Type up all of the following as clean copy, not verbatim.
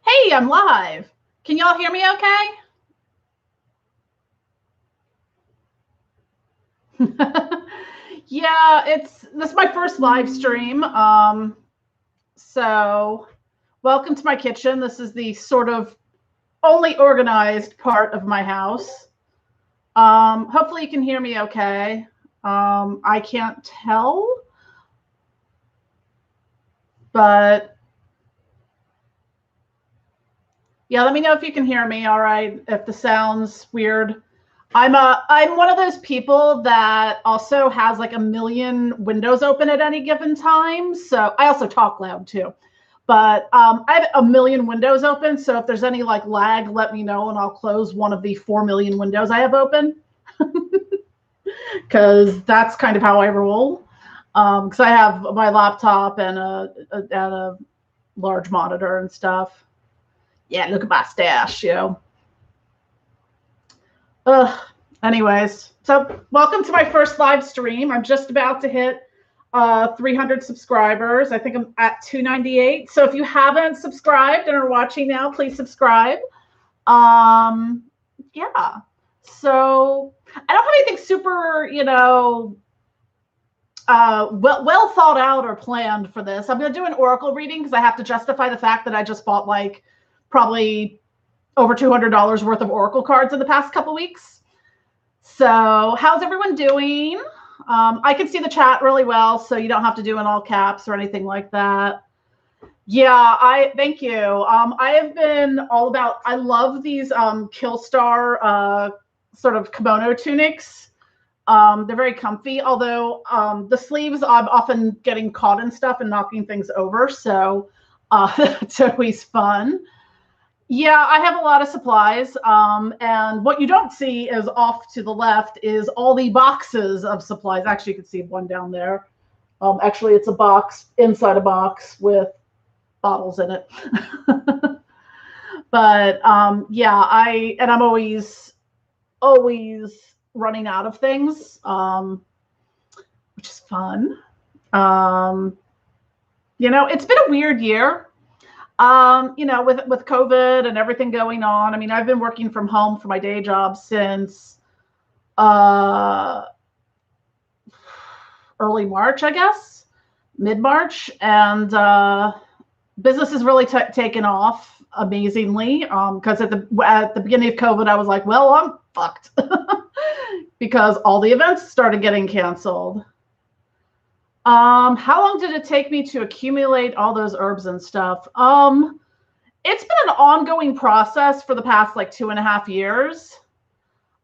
Hey, I'm live. Can y'all hear me okay? Yeah, this is my first live stream. So welcome to my kitchen. This is the sort of only organized part of my house. Hopefully you can hear me okay. I can't tell, but yeah, let me know if you can hear me. All right, if the sound's weird. I'm one of those people that also has like a million windows open at any given time. So I also talk loud too. But I have a million windows open. So if there's any like lag, let me know and I'll close one of the 4 million windows I have open. Because that's kind of how I roll. Because I have my laptop and a large monitor and stuff. Yeah, look at my stash, Anyways, so welcome to my first live stream. I'm just about to hit 300 subscribers. I think I'm at 298. So if you haven't subscribed and are watching now, please subscribe. Yeah. So I don't have anything super, well thought out or planned for this. I'm going to do an oracle reading because I have to justify the fact that I just bought like probably over $200 worth of oracle cards in the past couple weeks. So how's everyone doing? I can see the chat really well, so you don't have to do in all caps or anything like that. Yeah, thank you. I have been all about, I love these Killstar sort of kimono tunics. They're very comfy, although the sleeves, I'm often getting caught in stuff and knocking things over, so it's always fun. Yeah, I have a lot of supplies. And what you don't see is off to the left is all the boxes of supplies. Actually, you can see one down there. Actually, it's a box inside a box with bottles in it. But yeah, I'm always running out of things, which is fun. It's been a weird year. With COVID and everything going on. I mean, I've been working from home for my day job since early March, I guess, mid-March, and business has really taken off amazingly. Because at the beginning of COVID, I was like, well, I'm fucked because all the events started getting canceled. How long did it take me to accumulate all those herbs and stuff? It's been an ongoing process for the past like 2.5 years.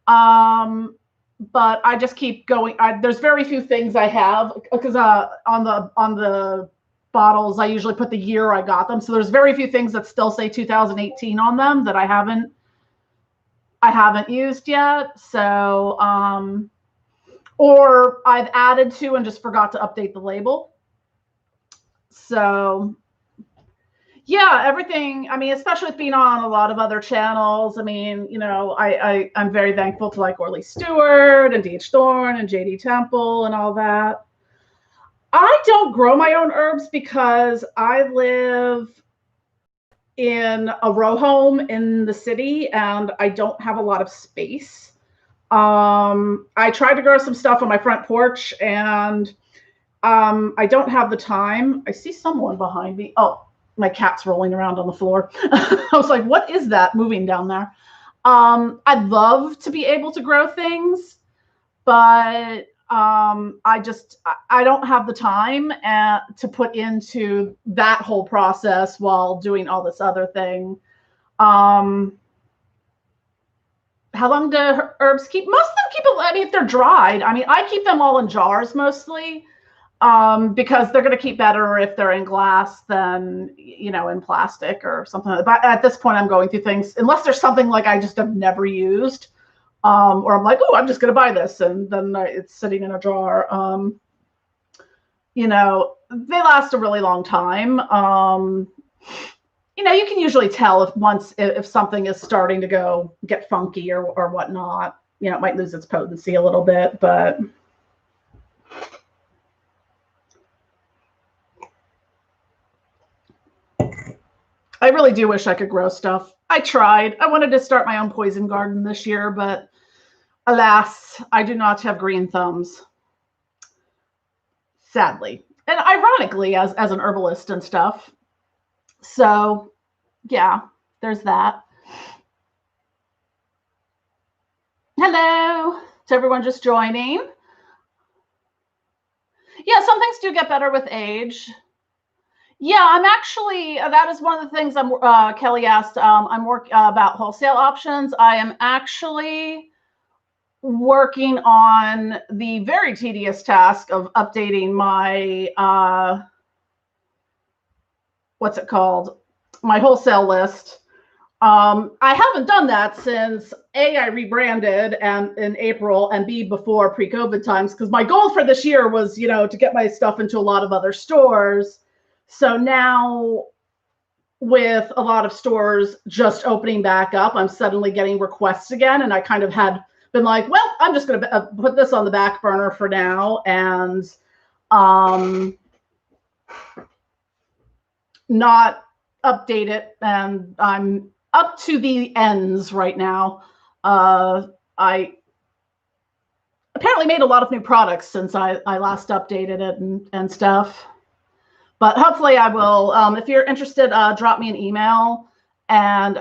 But I just keep going. There's very few things I have because on the bottles, I usually put the year I got them. So there's very few things that still say 2018 on them that I haven't used yet. So, or I've added to and just forgot to update the label. So yeah, everything. I mean, especially with being on a lot of other channels. I mean, I'm very thankful to like Orly Stewart and D.H. Thorne and J.D. Temple and all that. I don't grow my own herbs because I live in a row home in the city and I don't have a lot of space. I tried to grow some stuff on my front porch and I don't have the time. I see someone behind me. Oh, my cat's rolling around on the floor. I was like, what is that moving down there? I'd love to be able to grow things, but I don't have the time to put into that whole process while doing all this other thing. How long do herbs keep? Most of them keep, I mean, if they're dried, I mean, I keep them all in jars mostly, because they're going to keep better if they're in glass than, in plastic or something. But at this point, I'm going through things, unless there's something like I just have never used, or I'm like, oh, I'm just going to buy this. And then it's sitting in a jar. They last a really long time. You can usually tell if something is starting to get funky or whatnot. It might lose its potency a little bit, but I really do wish I could grow stuff. I tried. I wanted to start my own poison garden this year, but alas, I do not have green thumbs. Sadly. And ironically, as an herbalist and stuff. So, yeah, there's that. Hello to everyone just joining. Yeah, some things do get better with age. Yeah, I'm actually, that is one of the things Kelly asked, I'm working about wholesale options. I am actually working on the very tedious task of updating my, what's it called? My wholesale list. I haven't done that since A, I rebranded and in April, and B, before pre-COVID times, because my goal for this year was, to get my stuff into a lot of other stores. So now with a lot of stores just opening back up, I'm suddenly getting requests again. And I kind of had been like, well, I'm just going to put this on the back burner for now and not update it. And I'm up to the ends right now. I apparently made a lot of new products since I last updated it and stuff. But hopefully I will, if you're interested, drop me an email. And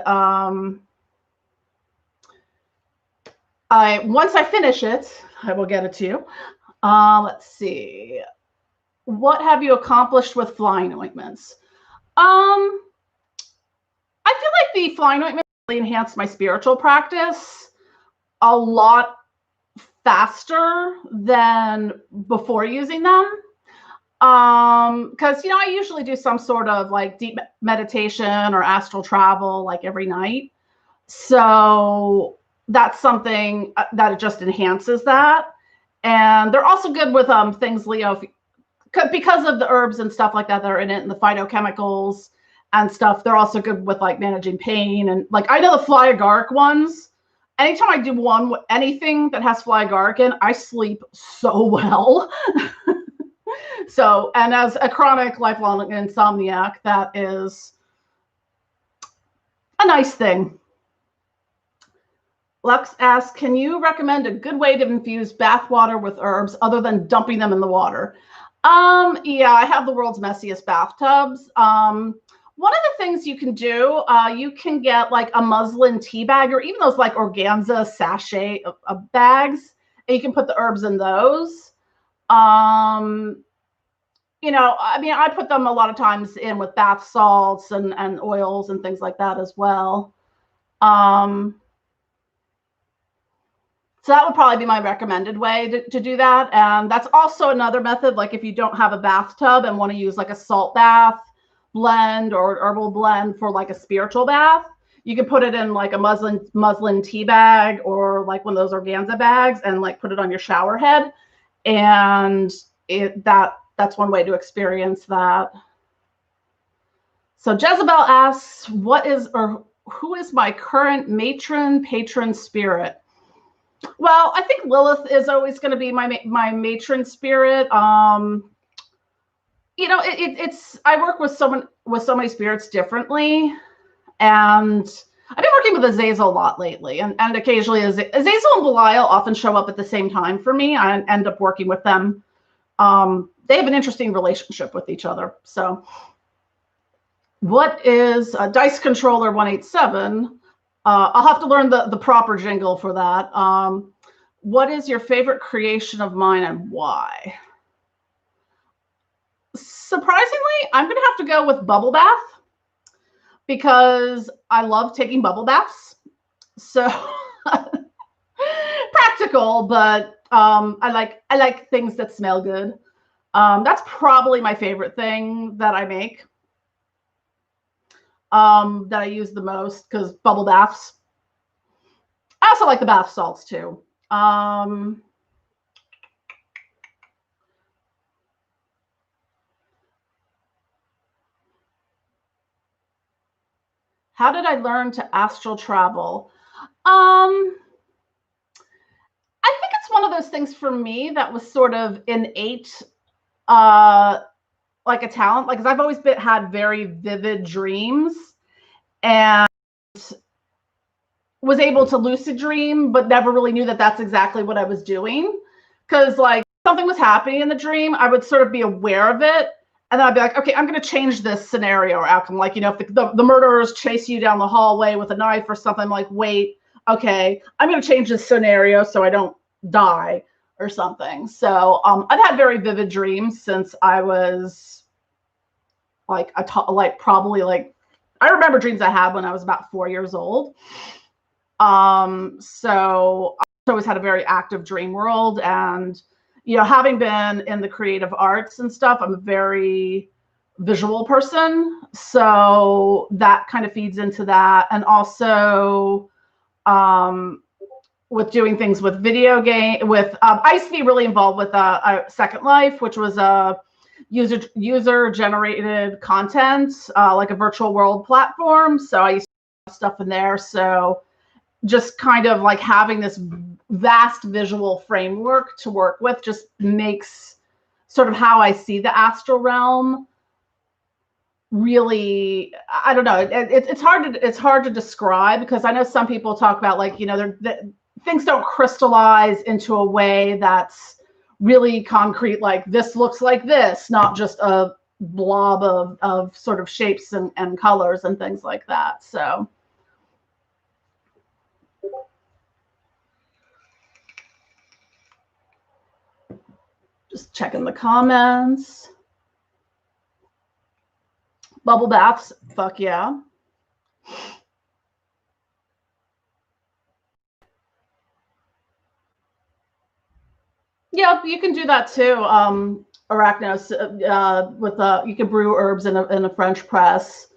once I finish it, I will get it to you. Let's see. What have you accomplished with flying ointments? I feel like the flying ointment really enhanced my spiritual practice a lot faster than before using them. Because, I usually do some sort of like deep meditation or astral travel like every night. So that's something that it just enhances that. And they're also good with things, Leo, because of the herbs and stuff like that are in it and the phytochemicals and stuff. They're also good with like managing pain. And like, I know the fly agaric ones, anytime I do anything that has fly agaric in, I sleep so well. So, and as a chronic lifelong insomniac, that is a nice thing. Lux asks, can you recommend a good way to infuse bath water with herbs other than dumping them in the water? Yeah, I have the world's messiest bathtubs. One of the things you can do, you can get like a muslin tea bag or even those like organza sachet of bags, and you can put the herbs in those. I put them a lot of times in with bath salts and oils and things like that as well. So that would probably be my recommended way to do that. And that's also another method, like if you don't have a bathtub and want to use like a salt bath blend or herbal blend for like a spiritual bath, you can put it in like a muslin tea bag or like one of those organza bags and like put it on your shower head. And that's one way to experience that. So Jezebel asks, who is my current patron spirit? Well, I think Lilith is always going to be my matron spirit. It's I work with so many spirits differently, and I've been working with Azazel a lot lately, and occasionally Azazel and Belial often show up at the same time for me. I end up working with them. They have an interesting relationship with each other. So, what is a Dice Controller 187? I'll have to learn the proper jingle for that. What is your favorite creation of mine and why? Surprisingly, I'm going to have to go with bubble bath because I love taking bubble baths. So practical, but I like things that smell good. That's probably my favorite thing that I make. That I use the most because bubble baths. I also like the bath salts too. How did I learn to astral travel? I think it's one of those things for me that was sort of innate, like a talent. Like, 'cause I've always had very vivid dreams. and was able to lucid dream, but never really knew that that's exactly what I was doing. Because like something was happening in the dream, I would sort of be aware of it. And then I'd be like, okay, I'm going to change this scenario or outcome. Like, you know, if the murderers chase you down the hallway with a knife or something, I'm like, wait, okay, I'm going to change this scenario so I don't die or something. So I've had very vivid dreams since I was like, probably like, I remember dreams I had when I was about 4 years old. So I always had a very active dream world, and, you know, having been in the creative arts and stuff, I'm a very visual person. So that kind of feeds into that. And also, with doing things with video game, I used to be really involved with Second Life, which was a user generated content, like a virtual world platform. So I used to have stuff in there. So just kind of like having this vast visual framework to work with just makes sort of how I see the astral realm really, I don't know, it's hard to describe, because I know some people talk about, like, you know, things don't crystallize into a way that's really concrete, like this looks like this, not just a blob of sort of shapes and colors and things like that. So just checking the comments. Bubble baths, fuck yeah. Yeah, you can do that too. Arachnos, you can brew herbs in a French press,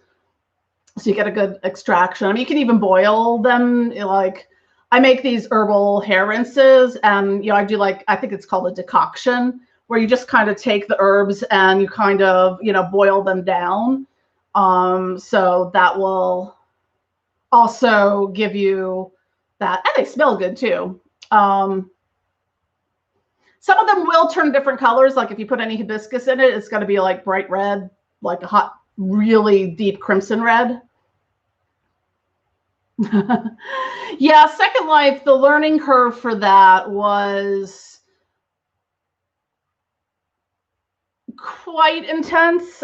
so you get a good extraction. I mean, you can even boil them. Like, I make these herbal hair rinses, and, you know, I do, like, I think it's called a decoction, where you just kind of take the herbs and you kind of, you know, boil them down. So that will also give you that, and they smell good too. Some of them will turn different colors. Like if you put any hibiscus in it, it's going to be like bright red, like a hot, really deep crimson red. Yeah, Second Life, the learning curve for that was quite intense.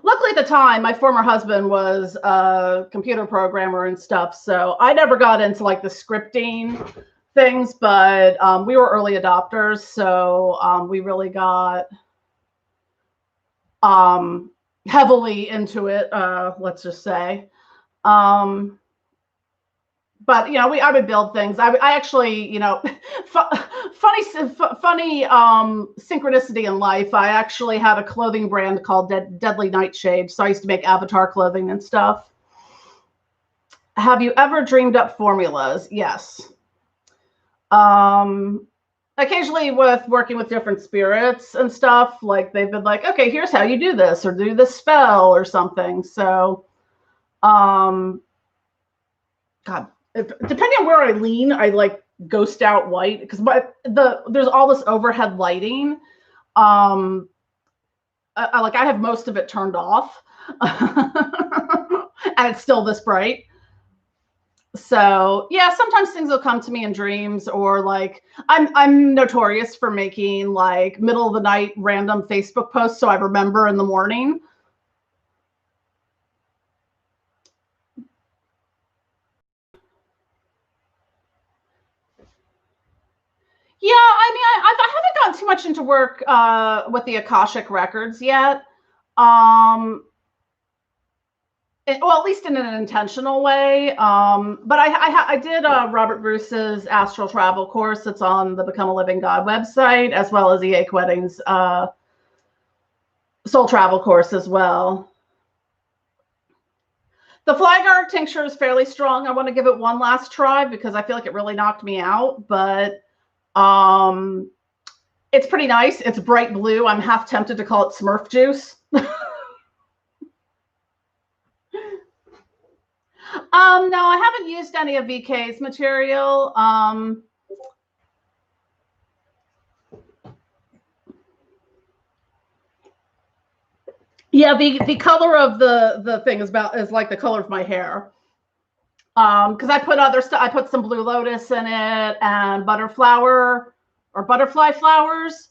Luckily at the time, my former husband was a computer programmer and stuff, so I never got into like the scripting things, but we were early adopters, so we really got heavily into it, let's just say. But, you know, I would build things. I actually, you know, funny synchronicity in life. I actually had a clothing brand called Deadly Nightshade. So I used to make avatar clothing and stuff. Have you ever dreamed up formulas? Yes. Occasionally with working with different spirits and stuff, like they've been like, okay, here's how you do this, or do this spell or something. So, God, depending on where I lean, I like ghost out white, because there's all this overhead lighting. I have most of it turned off, and it's still this bright. So yeah, sometimes things will come to me in dreams, or like I'm notorious for making like middle of the night random Facebook posts so I remember in the morning. Yeah, I mean, I haven't gotten too much into work with the Akashic records yet. Well, at least in an intentional way. But I did Robert Bruce's astral travel course. It's on the Become a Living God website, as well as E.A. Quedding's soul travel course as well. The Flygar tincture is fairly strong. I want to give it one last try because I feel like it really knocked me out, but it's pretty nice. It's bright blue. I'm half tempted to call it Smurf juice. No, I haven't used any of VK's material. Yeah, the color of the thing is like the color of my hair. Because I put other stuff. I put some blue lotus in it and butterfly flowers,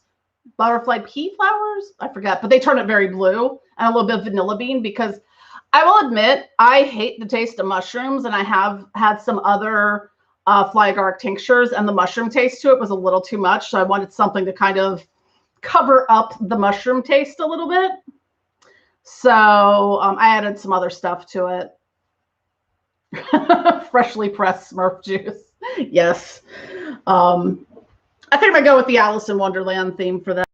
butterfly pea flowers. I forget, but they turn it very blue, and a little bit of vanilla bean, because I will admit I hate the taste of mushrooms, and I have had some other fly agaric tinctures, and the mushroom taste to it was a little too much. So I wanted something to kind of cover up the mushroom taste a little bit. So I added some other stuff to it. Freshly pressed Smurf juice. Yes. I think I'm going to go with the Alice in Wonderland theme for that.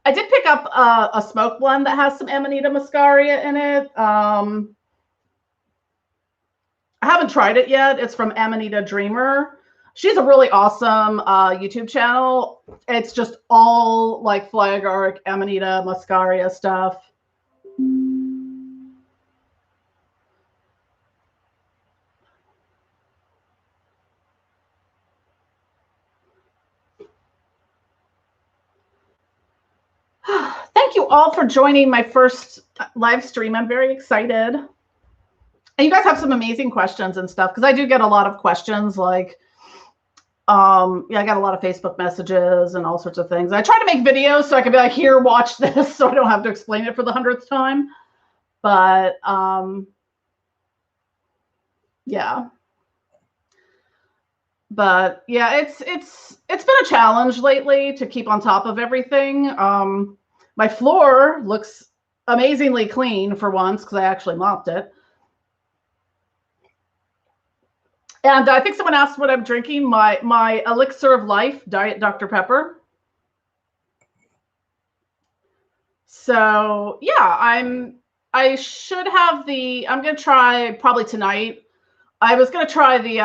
I did pick up a smoke blend that has some Amanita muscaria in it. I haven't tried it yet. It's from Amanita Dreamer. She's a really awesome YouTube channel. It's just all like fly agaric, Amanita muscaria stuff. Thank you all for joining my first live stream. I'm very excited. And you guys have some amazing questions and stuff, because I do get a lot of questions, like, yeah, I got a lot of Facebook messages and all sorts of things. I try to make videos so I can be like, here, watch this, so I don't have to explain it for the 100th time. But yeah. But yeah, it's been a challenge lately to keep on top of everything. My floor looks amazingly clean for once, because I actually mopped it. And I think someone asked what I'm drinking. My elixir of life, Diet Dr. Pepper. So yeah, I should have I'm gonna try probably tonight. I was gonna try the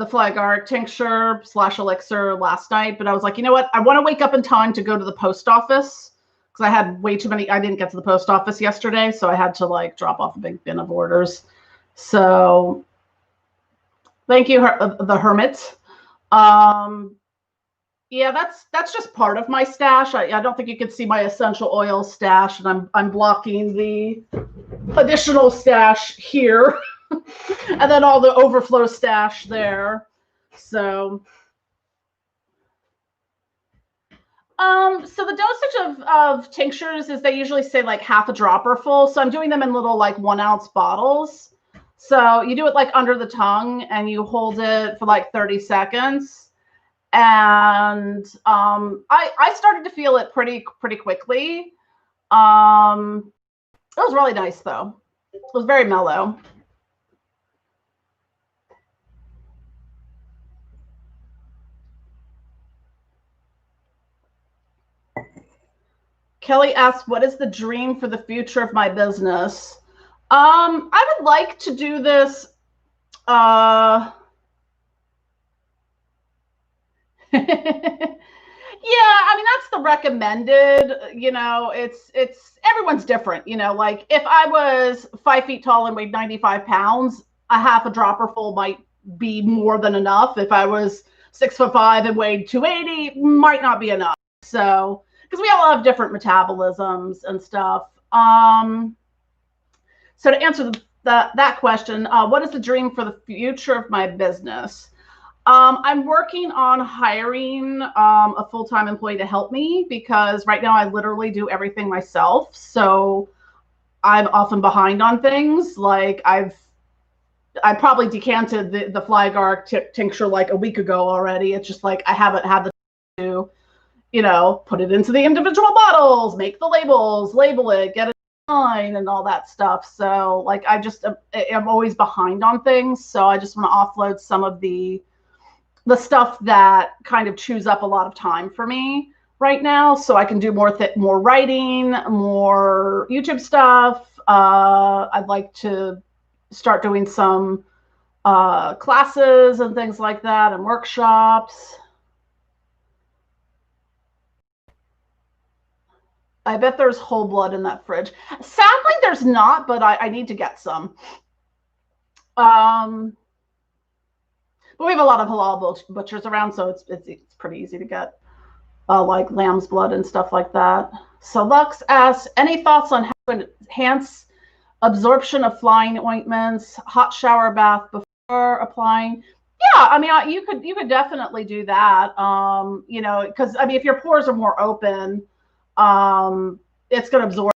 fly agaric tincture / elixir last night, but I was like, you know what? I want to wake up in time to go to the post office, because I had way too many. I didn't get to the post office yesterday, so I had to like drop off a big bin of orders. So thank you, the Hermit. Yeah, that's just part of my stash. I don't think you can see my essential oil stash, and I'm blocking the additional stash here, and then all the overflow stash there. So, so the dosage of tinctures is, they usually say like half a dropper full. So I'm doing them in little like 1 ounce bottles. So you do it like under the tongue, and you hold it for like 30 seconds. And I started to feel it pretty quickly. It was really nice though. It was very mellow. Kelly asks, what is the dream for the future of my business? I would like to do this. Yeah, I mean, that's the recommended, you know, it's everyone's different, you know, like if I was 5 feet tall and weighed 95 pounds, a half a dropper full might be more than enough. If I was 6'5" and weighed 280, might not be enough. So, because we all have different metabolisms and stuff. So to answer that question, what is the dream for the future of my business? I'm working on hiring a full-time employee to help me, because right now I literally do everything myself. So I'm often behind on things. Like I probably decanted the fly agaric tincture like a week ago already. It's just like I haven't had the time to, you know, put it into the individual bottles, make the labels, label it, get it online, and all that stuff. So like I'm always behind on things. So I just want to offload some of the stuff that kind of chews up a lot of time for me right now, so I can do more writing, more YouTube stuff. I'd like to start doing some classes and things like that, and workshops. I bet there's whole blood in that fridge. Sadly, there's not, but I need to get some. But we have a lot of halal butchers around, so it's pretty easy to get. like lamb's blood and stuff like that. So Lux asks, any thoughts on how to enhance absorption of flying ointments, hot shower bath before applying? Yeah, I mean, you could definitely do that. You know, because I mean, if your pores are more open, it's going to absorb.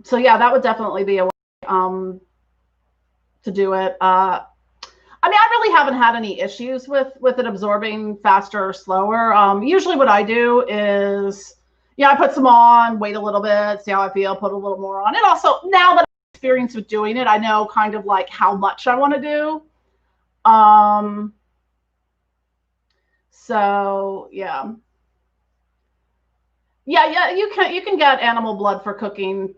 So yeah, that would definitely be a way to do it. I mean, I really haven't had any issues with it absorbing faster or slower. Usually what I do is, yeah, I put some on, wait a little bit, see how I feel, put a little more on. And also, now that I'm experienced with doing it, I know kind of like how much I want to do. So yeah. Yeah, you can get animal blood for cooking.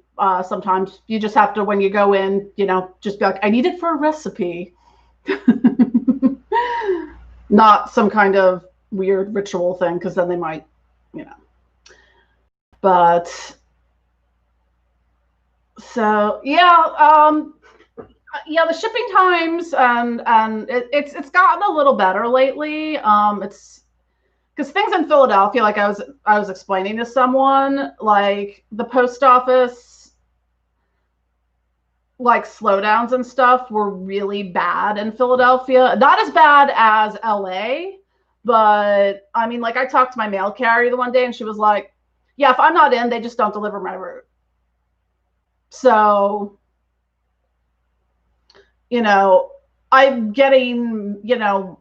Sometimes you just have to, when you go in, you know, just be like, I need it for a recipe. Not some kind of weird ritual thing, because then they might, you know. But so yeah, yeah, the shipping times and it's gotten a little better lately. It's because things in Philadelphia, like I was explaining to someone, like the post office, like slowdowns and stuff were really bad in Philadelphia. Not as bad as LA, but I mean, like I talked to my mail carrier the one day and she was like, yeah, if I'm not in, they just don't deliver my route. So, you know, I'm getting, you know,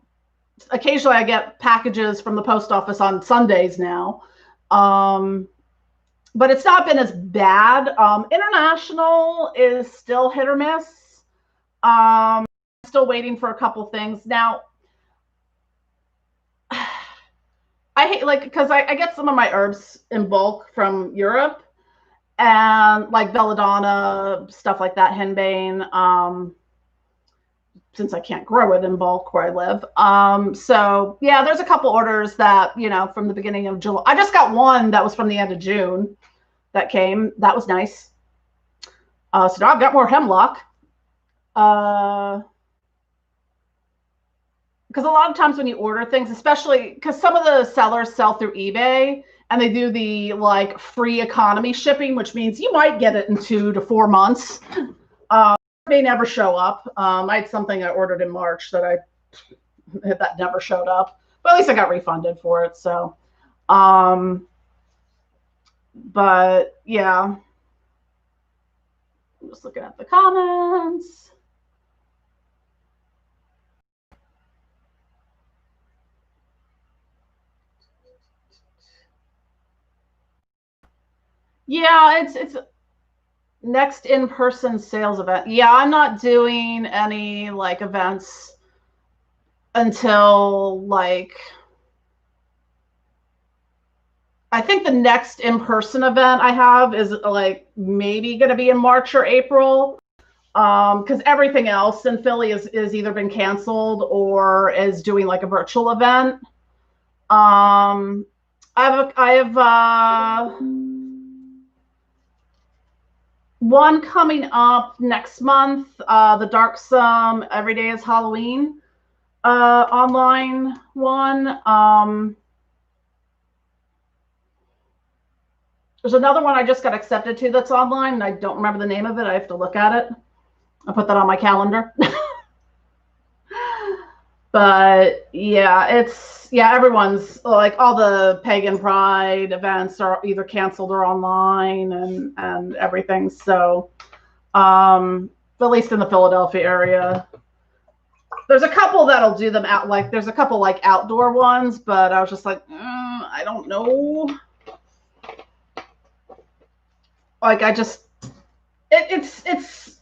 occasionally I get packages from the post office on Sundays now. But it's not been as bad. International is still hit or miss. Still waiting for a couple things. Now, I hate, like, because I get some of my herbs in bulk from Europe, and like belladonna, stuff like that, henbane, since I can't grow it in bulk where I live. So yeah, there's a couple orders that, you know, from the beginning of July. I just got one that was from the end of June that came. That was nice. So now I've got more hemlock. Because a lot of times when you order things, especially because some of the sellers sell through eBay and they do the like free economy shipping, which means you might get it in 2 to 4 months. May never show up. I had something I ordered in March that never showed up, but at least I got refunded for it. So, but yeah, I'm just looking at the comments. Yeah, it's next in-person sales event. Yeah, I'm not doing any like events until like, I think the next in-person event I have is like maybe going to be in March or April. Because everything else in Philly is either been canceled or is doing like a virtual event. I have one coming up next month. The Dark Sum Every Day is Halloween online one. There's another one I just got accepted to that's online, and I don't remember the name of it. I have to look at it. I'll put that on my calendar. But yeah, everyone's like, all the pagan pride events are either canceled or online and everything. So at least in the Philadelphia area, there's a couple that'll do them out, like there's a couple like outdoor ones, but I was just like, I don't know. Like it's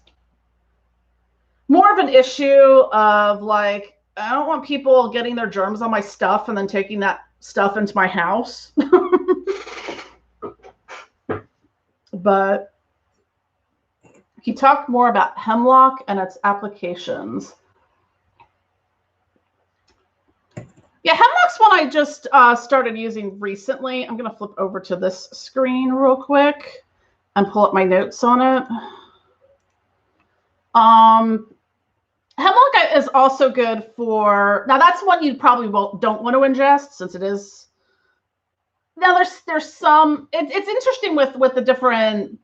more of an issue of like, I don't want people getting their germs on my stuff and then taking that stuff into my house. But he talked more about hemlock and its applications. Yeah, hemlock's one I just started using recently. I'm going to flip over to this screen real quick and pull up my notes on it. Hemlock is also good for, now that's one you probably don't want to ingest since it is. Now there's some, it's interesting with the different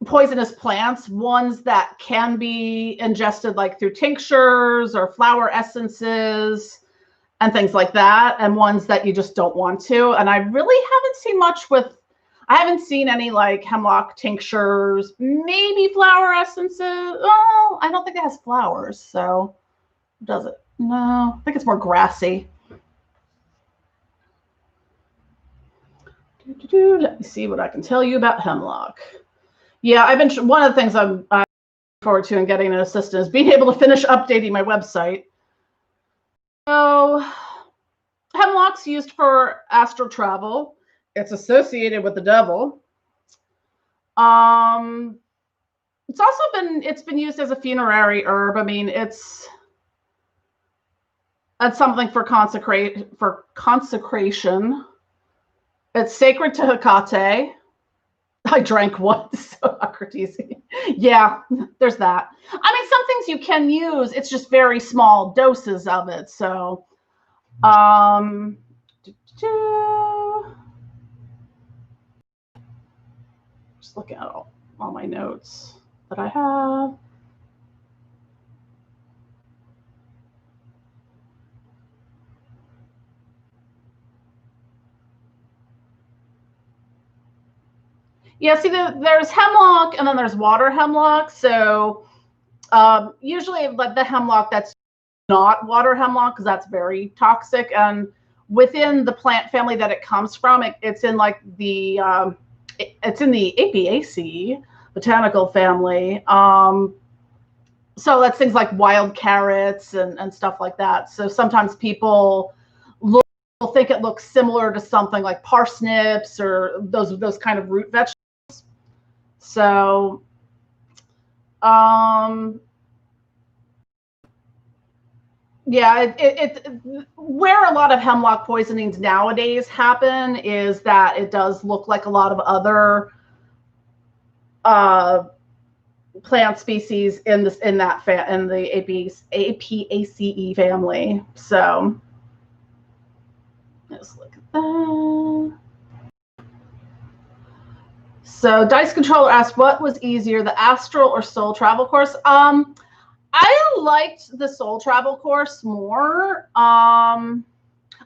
poisonous plants, ones that can be ingested like through tinctures or flower essences and things like that, and ones that you just don't want to. And I really haven't seen much with, I haven't seen any like hemlock tinctures, maybe flower essences. Oh, I don't think it has flowers, so does it? No, I think it's more grassy. Let me see what I can tell you about hemlock. Yeah, I've been, one of the things I'm looking forward to in getting an assistant is being able to finish updating my website. So hemlock's used for astral travel. It's associated with the devil. It's also been used as a funerary herb. I mean, that's something for consecration. It's sacred to Hecate. I drank once, Socrates. Yeah, there's that. I mean, some things you can use. It's just very small doses of it. So, just looking at all my notes that I have. Yeah, see, there's hemlock and then there's water hemlock. So usually the hemlock that's not water hemlock, because that's very toxic. And within the plant family that it comes from, it's in like the, it's in the Apiaceae botanical family. So that's things like wild carrots and stuff like that. So sometimes people think it looks similar to something like parsnips or those kind of root vegetables. So, yeah, where a lot of hemlock poisonings nowadays happen is that it does look like a lot of other plant species in the Apiaceae family. So, let's look at that. So Dice Controller asked, what was easier, the astral or soul travel course? I liked the soul travel course more. I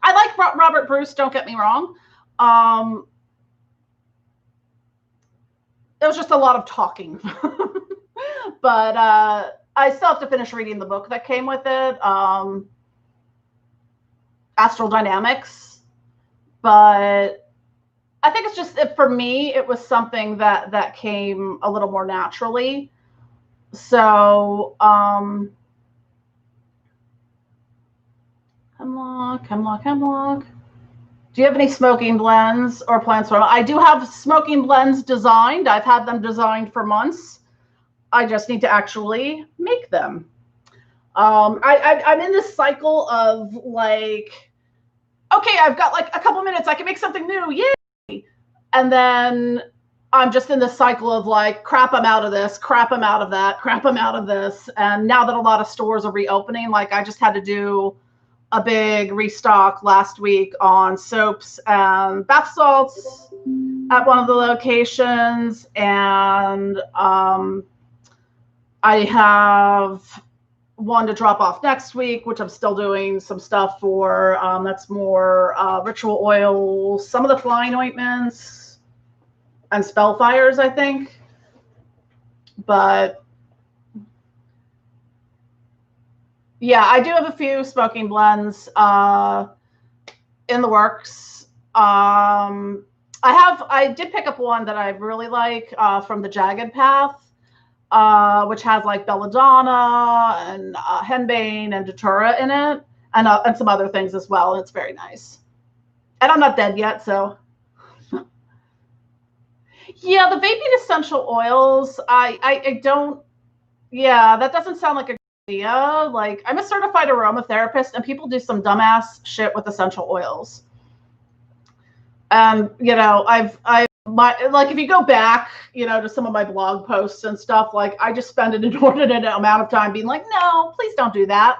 like Robert Bruce, don't get me wrong. It was just a lot of talking. But I still have to finish reading the book that came with it, Astral Dynamics. But I think it's just, for me, it was something that came a little more naturally. So, hemlock. Do you have any smoking blends or plans for? I do have smoking blends designed. I've had them designed for months. I just need to actually make them. I'm in this cycle of like, okay, I've got like a couple minutes. I can make something new. Yay! And then I'm just in this cycle of like, crap, I'm out of this, crap, I'm out of that, crap, I'm out of this. And now that a lot of stores are reopening, like I just had to do a big restock last week on soaps and bath salts at one of the locations. And I have one to drop off next week, which I'm still doing some stuff for. That's more ritual oils, some of the flying ointments, and spellfires, I think. But yeah, I do have a few smoking blends in the works. I did pick up one that I really like from the Jagged Path, which has like belladonna and henbane and datura in it, and some other things as well. And it's very nice. And I'm not dead yet, so. Yeah, the vaping essential oils, I don't, yeah, that doesn't sound like a good idea. Like, I'm a certified aromatherapist, and people do some dumbass shit with essential oils. You know, I've like if you go back, to some of my blog posts and stuff, like I just spend an inordinate amount of time being like, no, please don't do that.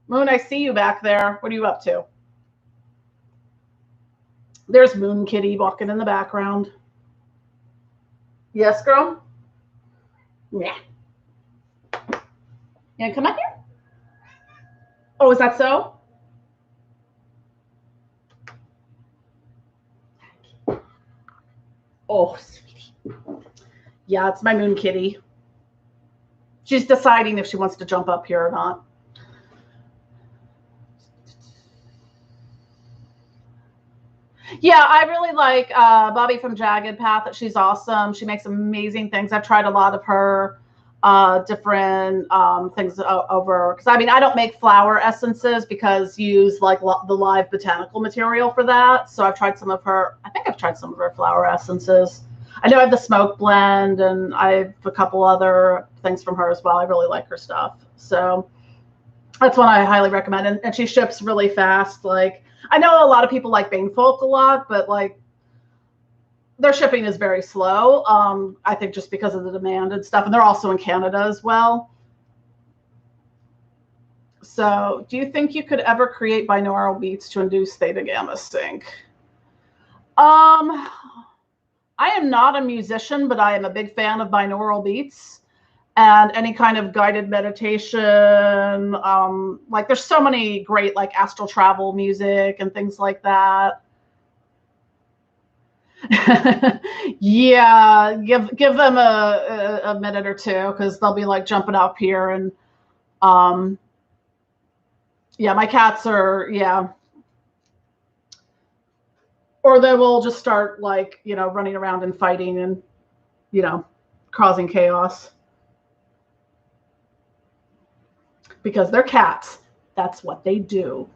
Moon, I see you back there. What are you up to? There's Moon Kitty walking in the background. Yes, girl? Yeah. Yeah, come up here. Oh, is that so? Oh, sweetie. Yeah, it's my Moon Kitty. She's deciding if she wants to jump up here or not. Yeah, I really like Bobby from Jagged Path. She's awesome. She makes amazing things. I've tried a lot of her different things over, because I don't make flower essences because you use like the live botanical material for that. So I've tried some of her, I think I've tried some of her flower essences. I know I have the smoke blend, and I have a couple other things from her as well. I really like her stuff. So that's one I highly recommend. And she ships really fast. Like, I know a lot of people like Banefolk a lot, but like their shipping is very slow. I think just because of the demand and stuff. And they're also in Canada as well. So do you think you could ever create binaural beats to induce theta gamma sync? I am not a musician, but I am a big fan of binaural beats and any kind of guided meditation. Like there's so many great like astral travel music and things like that. Yeah, give them a minute or two, because they'll be like jumping up here, and yeah, my cats are, yeah. Or they will just start like, running around and fighting and, causing chaos. Because they're cats. That's what they do.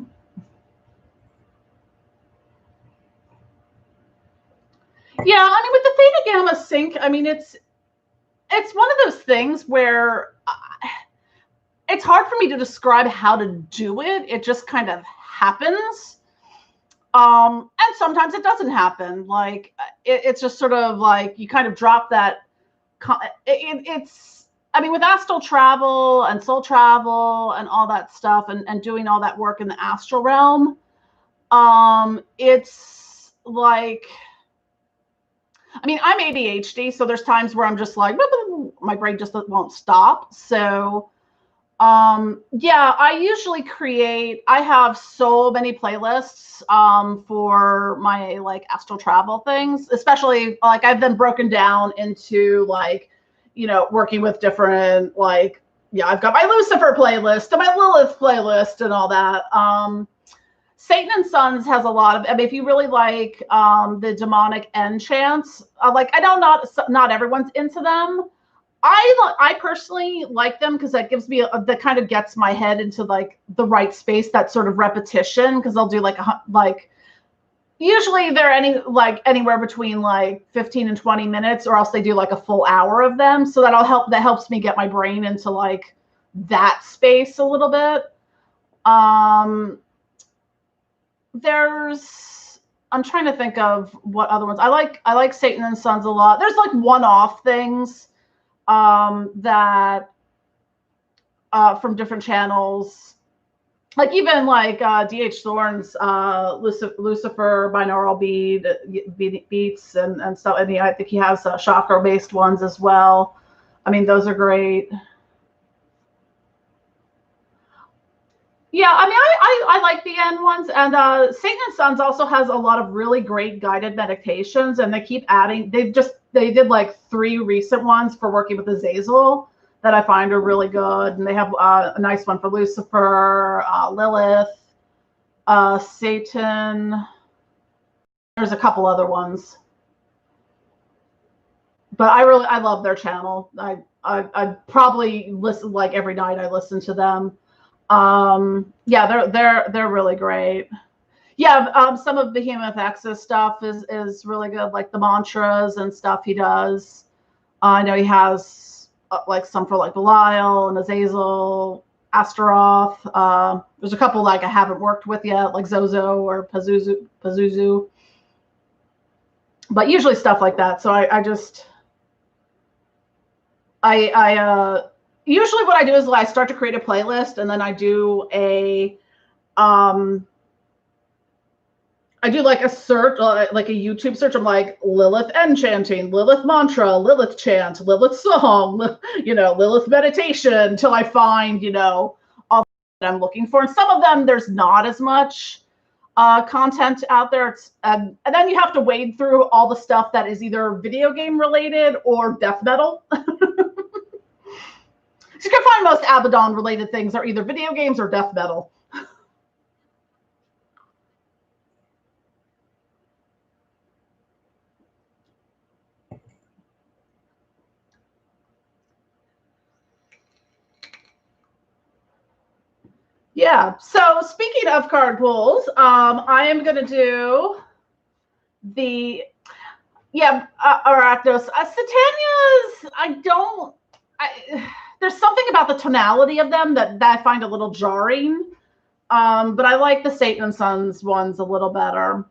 Yeah, with the theta gamma sync, it's one of those things where it's hard for me to describe how to do it. It just kind of happens. And sometimes it doesn't happen. Like it's just sort of like you kind of drop that. It's with astral travel and soul travel and all that stuff, and doing all that work in the astral realm, it's like, I'm ADHD, so there's times where I'm just like, my brain just won't stop. So yeah, I usually I have so many playlists for my like astral travel things, especially like I've been broken down into like, working with different, like, yeah, I've got my Lucifer playlist and my Lilith playlist and all that. Satan and Sons has a lot of, if you really like the demonic end chants, like I know not everyone's into them. I personally like them because that gives me that kind of gets my head into like the right space, that sort of repetition, because they'll do like usually they're anywhere between like 15 and 20 minutes, or else they do like a full hour of them. So that helps me get my brain into like that space a little bit. I'm trying to think of what other ones I like Satan and Sons a lot. There's like one-off things that from different channels, like even like DH Thorne's Lucifer binaural beats and stuff. I think he has chakra based ones as well. Those are great. Yeah, I like the end ones, and Satan and Sons also has a lot of really great guided meditations, and they keep adding. They did like 3 recent ones for working with Azazel that I find are really good, and they have a nice one for Lucifer, Lilith, Satan. There's a couple other ones, but I love their channel. I probably listen, like every night I listen to them. Yeah, they're really great. Yeah, some of Behemoth X's stuff is really good, like the mantras and stuff he does. I know he has like some for like Belial and Azazel, Astaroth. There's a couple like I haven't worked with yet, like Zozo or Pazuzu. but usually stuff like that. So I usually what I do is I start to create a playlist, and then I do a I do like a search, like a YouTube search. I'm like Lilith enchanting, Lilith mantra, Lilith chant, Lilith song, you know, Lilith meditation, until I find, you know, all that I'm looking for. And some of them, there's not as much content out there. It's, and then you have to wade through all the stuff that is either video game related or death metal. So you can find most Abaddon related things are either video games or death metal. Yeah. So speaking of card pulls, I am going to do the Arachnos. Satanias, there's something about the tonality of them that I find a little jarring. But I like the Satan and Sons ones a little better.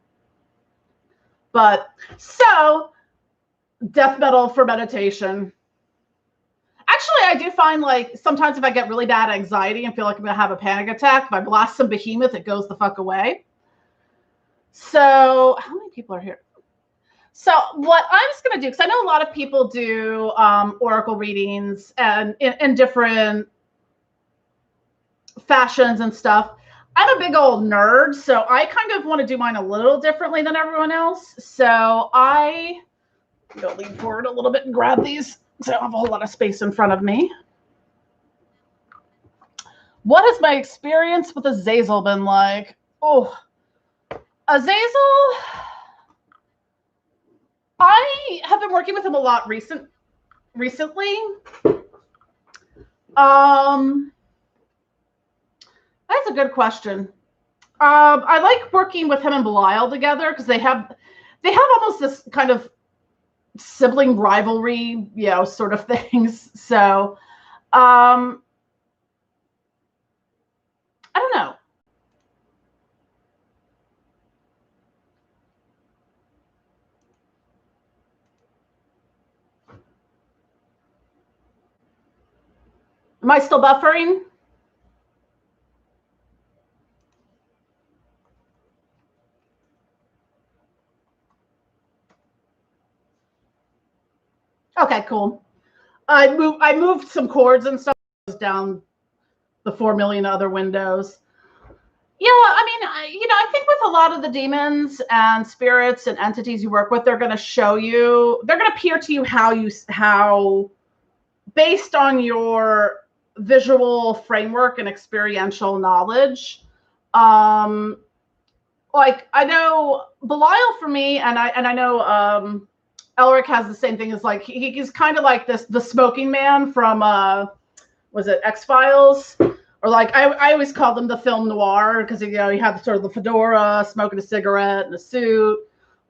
But so death metal for meditation. Actually, I do find like sometimes if I get really bad anxiety and feel like I'm going to have a panic attack, if I blast some Behemoth, it goes the fuck away. So how many people are here? So what I'm just going to do, because I know a lot of people do oracle readings and in different fashions and stuff. I'm a big old nerd, so I kind of want to do mine a little differently than everyone else. So I'm going to lean forward a little bit and grab these. So I don't have a whole lot of space in front of me. What has my experience with Azazel been like? Oh, Azazel, I have been working with him a lot recently. That's a good question. I like working with him and Belial together because they have almost this kind of sibling rivalry, you know, sort of things. So, I don't know. Am I still buffering? Okay, cool. I moved some cords and stuff down the 4 million other windows. Yeah, I mean, you know, I think with a lot of the demons and spirits and entities you work with, they're going to show you, they're going to appear to you how based on your visual framework and experiential knowledge. Like I know Belial for me, and I know Elric has the same thing as like he's kind of like the smoking man from was it X-Files? Or like I always called him the film noir because, you know, he had sort of the fedora, smoking a cigarette and a suit.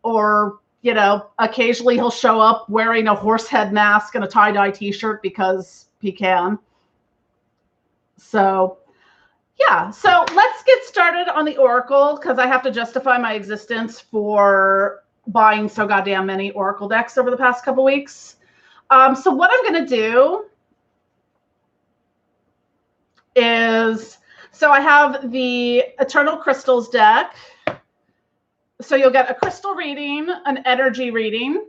Or, you know, occasionally he'll show up wearing a horse head mask and a tie-dye t-shirt because he can. So yeah, so let's get started on the Oracle because I have to justify my existence for buying so goddamn many Oracle decks over the past couple weeks. So what I'm going to do is, so I have the Eternal Crystals deck. So you'll get a crystal reading, an energy reading.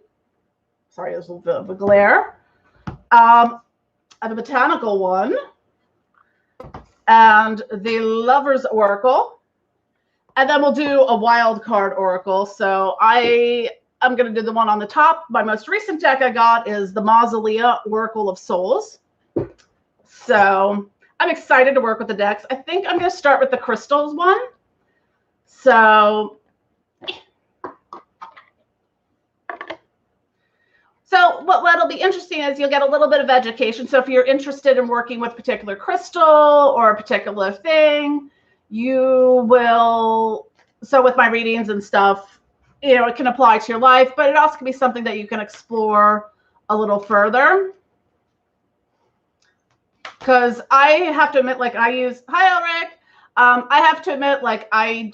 Sorry, there's a little bit of a glare. And a botanical one. And the Lover's Oracle. And then we'll do a wild card Oracle. So I'm going to do the one on the top. My most recent deck I got is the Mausolea Oracle of Souls. So I'm excited to work with the decks. I think I'm going to start with the crystals one. So what'll be interesting is you'll get a little bit of education. So if you're interested in working with a particular crystal or a particular thing, you will, so with my readings and stuff, you know, it can apply to your life, but it also can be something that you can explore a little further. Because I have to admit, like I use, hi Elric, I have to admit, like I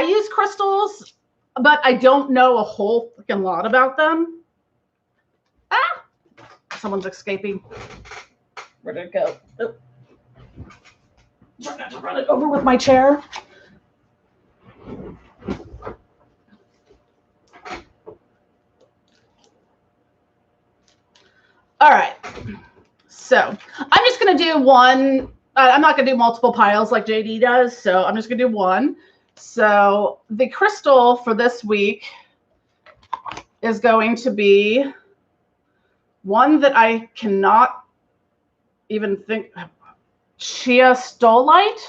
use crystals but I don't know a whole fucking lot about them. Ah! Someone's escaping. Where did it go? Oh. Try not to run it over with my chair. All right. So I'm just going to do one. I'm not going to do multiple piles like JD does. So I'm just going to do one. So the crystal for this week is going to be one that I cannot even think. Chiastolite?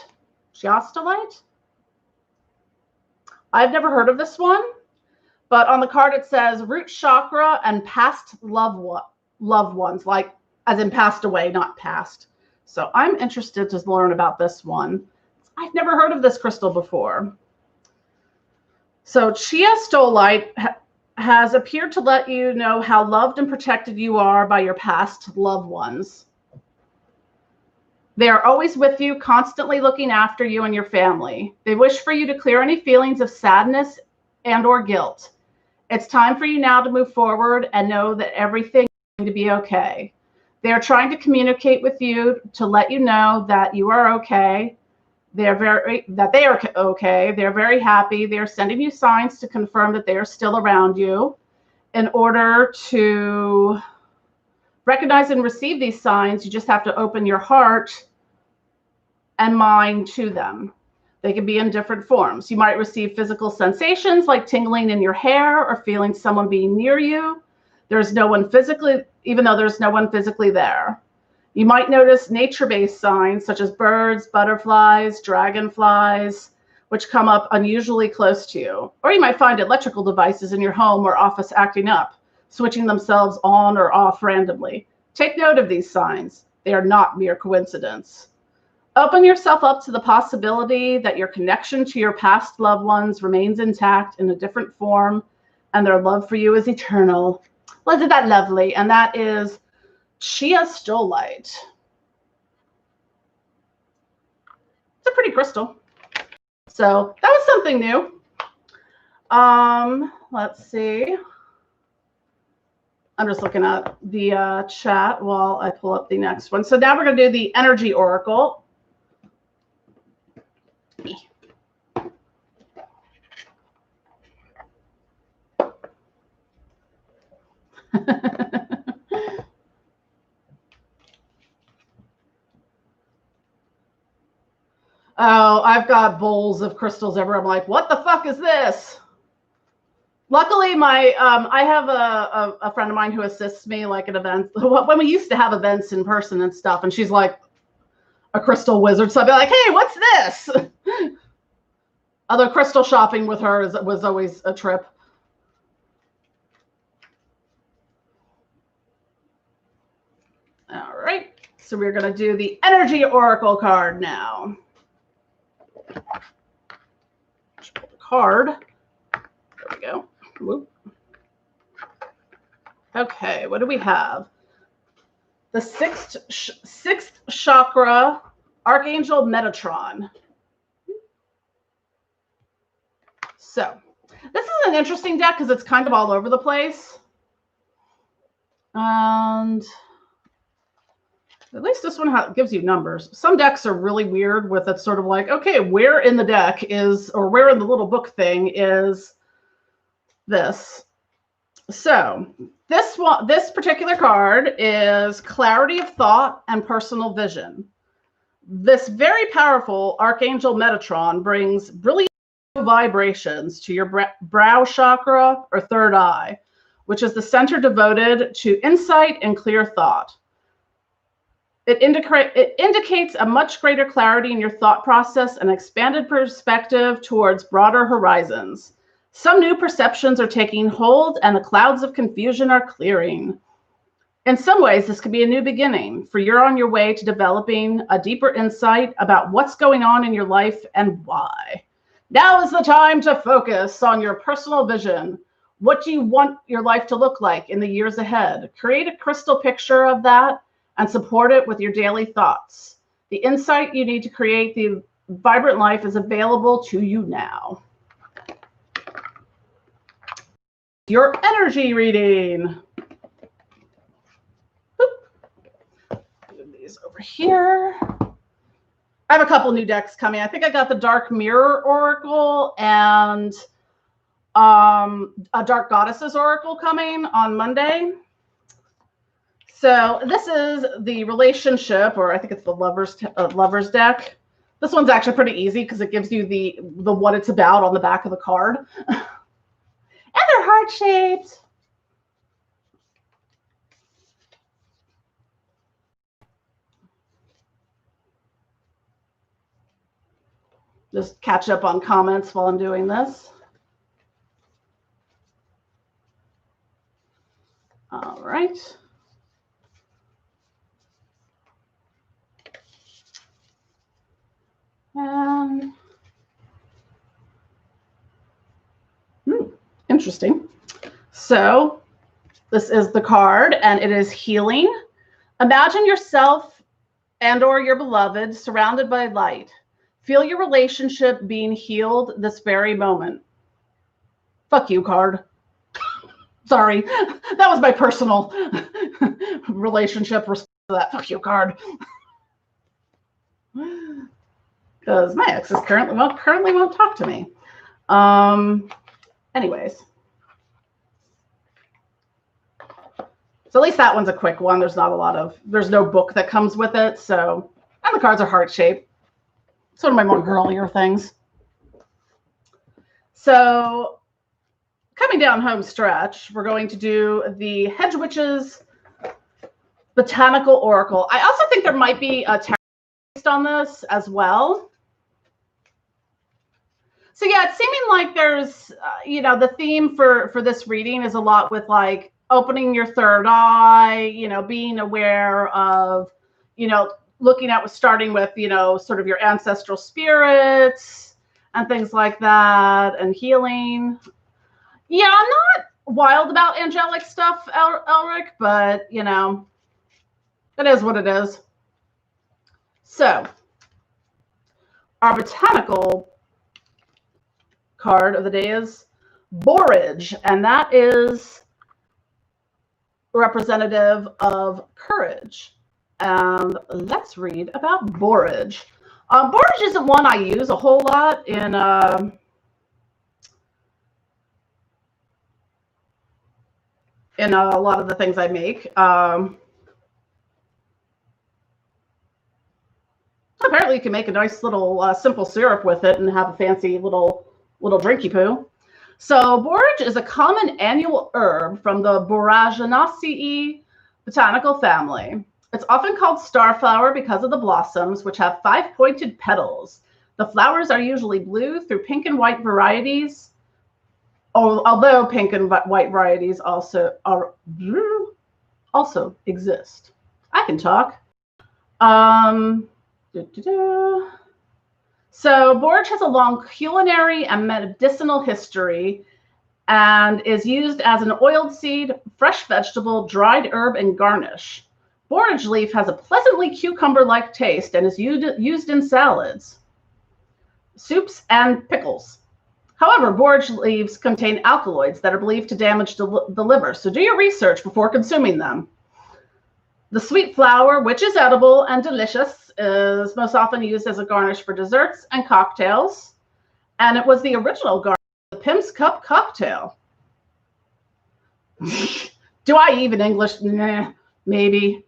I've never heard of this one, but on the card it says root chakra and past loved ones, like as in passed away, not past. So I'm interested to learn about this one. I've never heard of this crystal before. So chiastolite has appeared to let you know how loved and protected you are by your past loved ones. They are always with you, constantly looking after you and your family. They wish for you to clear any feelings of sadness and or guilt. It's time for you now to move forward and know that everything is going to be okay. They are trying to communicate with you to let you know that you are okay. They are okay. They're very happy. They're sending you signs to confirm that they are still around you. In order to recognize and receive these signs, you just have to open your heart and mind to them. They can be in different forms. You might receive physical sensations like tingling in your hair or feeling someone being near you. There's no one physically, even though there's no one physically there. You might notice nature-based signs such as birds, butterflies, dragonflies, which come up unusually close to you. Or you might find electrical devices in your home or office acting up, switching themselves on or off randomly. Take note of these signs. They are not mere coincidence. Open yourself up to the possibility that your connection to your past loved ones remains intact in a different form, and their love for you is eternal. Well, isn't that lovely? And that is chiastolite. It's a pretty crystal. So that was something new. Let's see. I'm just looking at the chat while I pull up the next one. So now we're going to do the energy oracle. Oh, I've got bowls of crystals everywhere. I'm like, what the fuck is this? Luckily, I have a friend of mine who assists me like at events. When we used to have events in person and stuff, and she's like a crystal wizard. So I'd be like, hey, what's this? Although crystal shopping with her was always a trip. All right. So we're going to do the energy oracle card now. Just pull the card. There we go. Whoop. Okay, what do we have? The sixth chakra, Archangel Metatron. So this is an interesting deck because it's kind of all over the place. And at least this one gives you numbers. Some decks are really weird with it sort of like, okay, where in the deck is, or where in the little book thing is this? So this particular card is clarity of thought and personal vision. This very powerful Archangel Metatron brings brilliant vibrations to your brow chakra or third eye, which is the center devoted to insight and clear thought. It indicates a much greater clarity in your thought process and expanded perspective towards broader horizons. Some new perceptions are taking hold and the clouds of confusion are clearing. In some ways, this could be a new beginning, for you're on your way to developing a deeper insight about what's going on in your life and why. Now is the time to focus on your personal vision. What do you want your life to look like in the years ahead? Create a crystal picture of that and support it with your daily thoughts. The insight you need to create the vibrant life is available to you now. your energy reading. Boop. Move these over here. I have a couple new decks coming. I think I got the Dark Mirror Oracle and a Dark Goddesses Oracle coming on Monday. So this is the relationship, or I think it's the lovers deck. This one's actually pretty easy because it gives you the what it's about on the back of the card. And they're heart-shaped. Just catch up on comments while I'm doing this. All right. Interesting. So this is the card, and it is healing. Imagine yourself and or your beloved surrounded by light. Feel your relationship being healed this very moment. Fuck you, card. Sorry, that was my personal relationship response to that fuck you card. Because my ex is currently won't talk to me. Anyways. So at least that one's a quick one. There's no book that comes with it. So, and the cards are heart-shaped. It's one of my more girlier things. So coming down home stretch, we're going to do the Hedge Witches Botanical Oracle. I also think there might be a tarot based on this as well. So yeah, it's seeming like there's, the theme for this reading is a lot with like opening your third eye, being aware of, looking at starting with, sort of your ancestral spirits and things like that, and healing. Yeah, I'm not wild about angelic stuff, Elric, but, it is what it is. So, our botanical card of the day is Borage, and that is representative of courage. And let's read about borage. Borage isn't one I use a whole lot in a lot of the things I make. Apparently you can make a nice little simple syrup with it and have a fancy little drinky poo. So borage is a common annual herb from the Boraginaceae botanical family. It's often called starflower because of the blossoms, which have 5 pointed petals. The flowers are usually blue through pink and white varieties, although pink and white varieties also exist. I can talk. So borage has a long culinary and medicinal history and is used as an oiled seed, fresh vegetable, dried herb, and garnish. Borage leaf has a pleasantly cucumber-like taste and is used in salads, soups, and pickles. However, borage leaves contain alkaloids that are believed to damage the liver, so do your research before consuming them. The sweet flower, which is edible and delicious, is most often used as a garnish for desserts and cocktails, and it was the original garnish of the Pimm's Cup cocktail. Do I even English? Nah, maybe.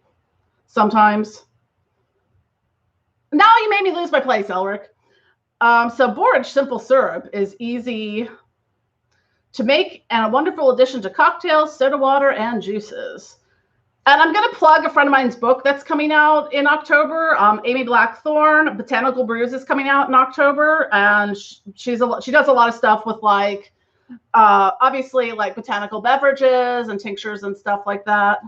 Sometimes. Now you made me lose my place, Elric. So borage simple syrup is easy to make and a wonderful addition to cocktails, soda water, and juices. And I'm going to plug a friend of mine's book that's coming out in October. Amy Blackthorne, Botanical Brews, is coming out in October, and she does a lot of stuff with like obviously like botanical beverages and tinctures and stuff like that.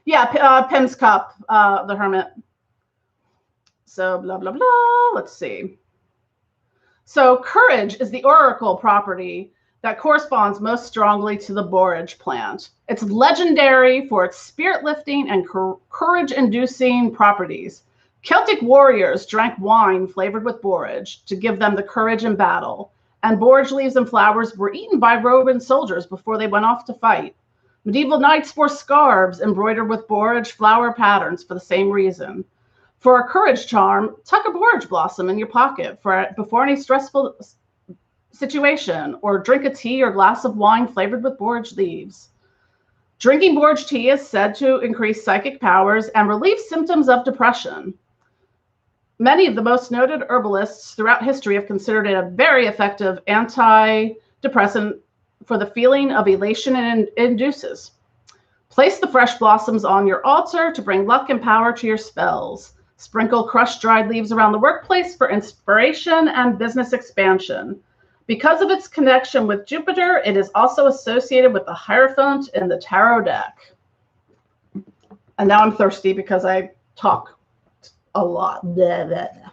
Yeah, Pimm's Cup, the Hermit. So blah, blah, blah. Let's see. So courage is the oracle property that corresponds most strongly to the borage plant. It's legendary for its spirit-lifting and courage-inducing properties. Celtic warriors drank wine flavored with borage to give them the courage in battle, and borage leaves and flowers were eaten by Roman soldiers before they went off to fight. Medieval knights wore scarves embroidered with borage flower patterns for the same reason. For a courage charm, tuck a borage blossom in your pocket before any stressful situation, or drink a tea or glass of wine flavored with borage leaves. Drinking borage tea is said to increase psychic powers and relieve symptoms of depression. Many of the most noted herbalists throughout history have considered it a very effective antidepressant for the feeling of elation it induces. Place the fresh blossoms on your altar to bring luck and power to your spells. Sprinkle crushed dried leaves around the workplace for inspiration and business expansion. Because of its connection with Jupiter, it is also associated with the Hierophant in the tarot deck. And now I'm thirsty because I talk a lot. Blah, blah, blah.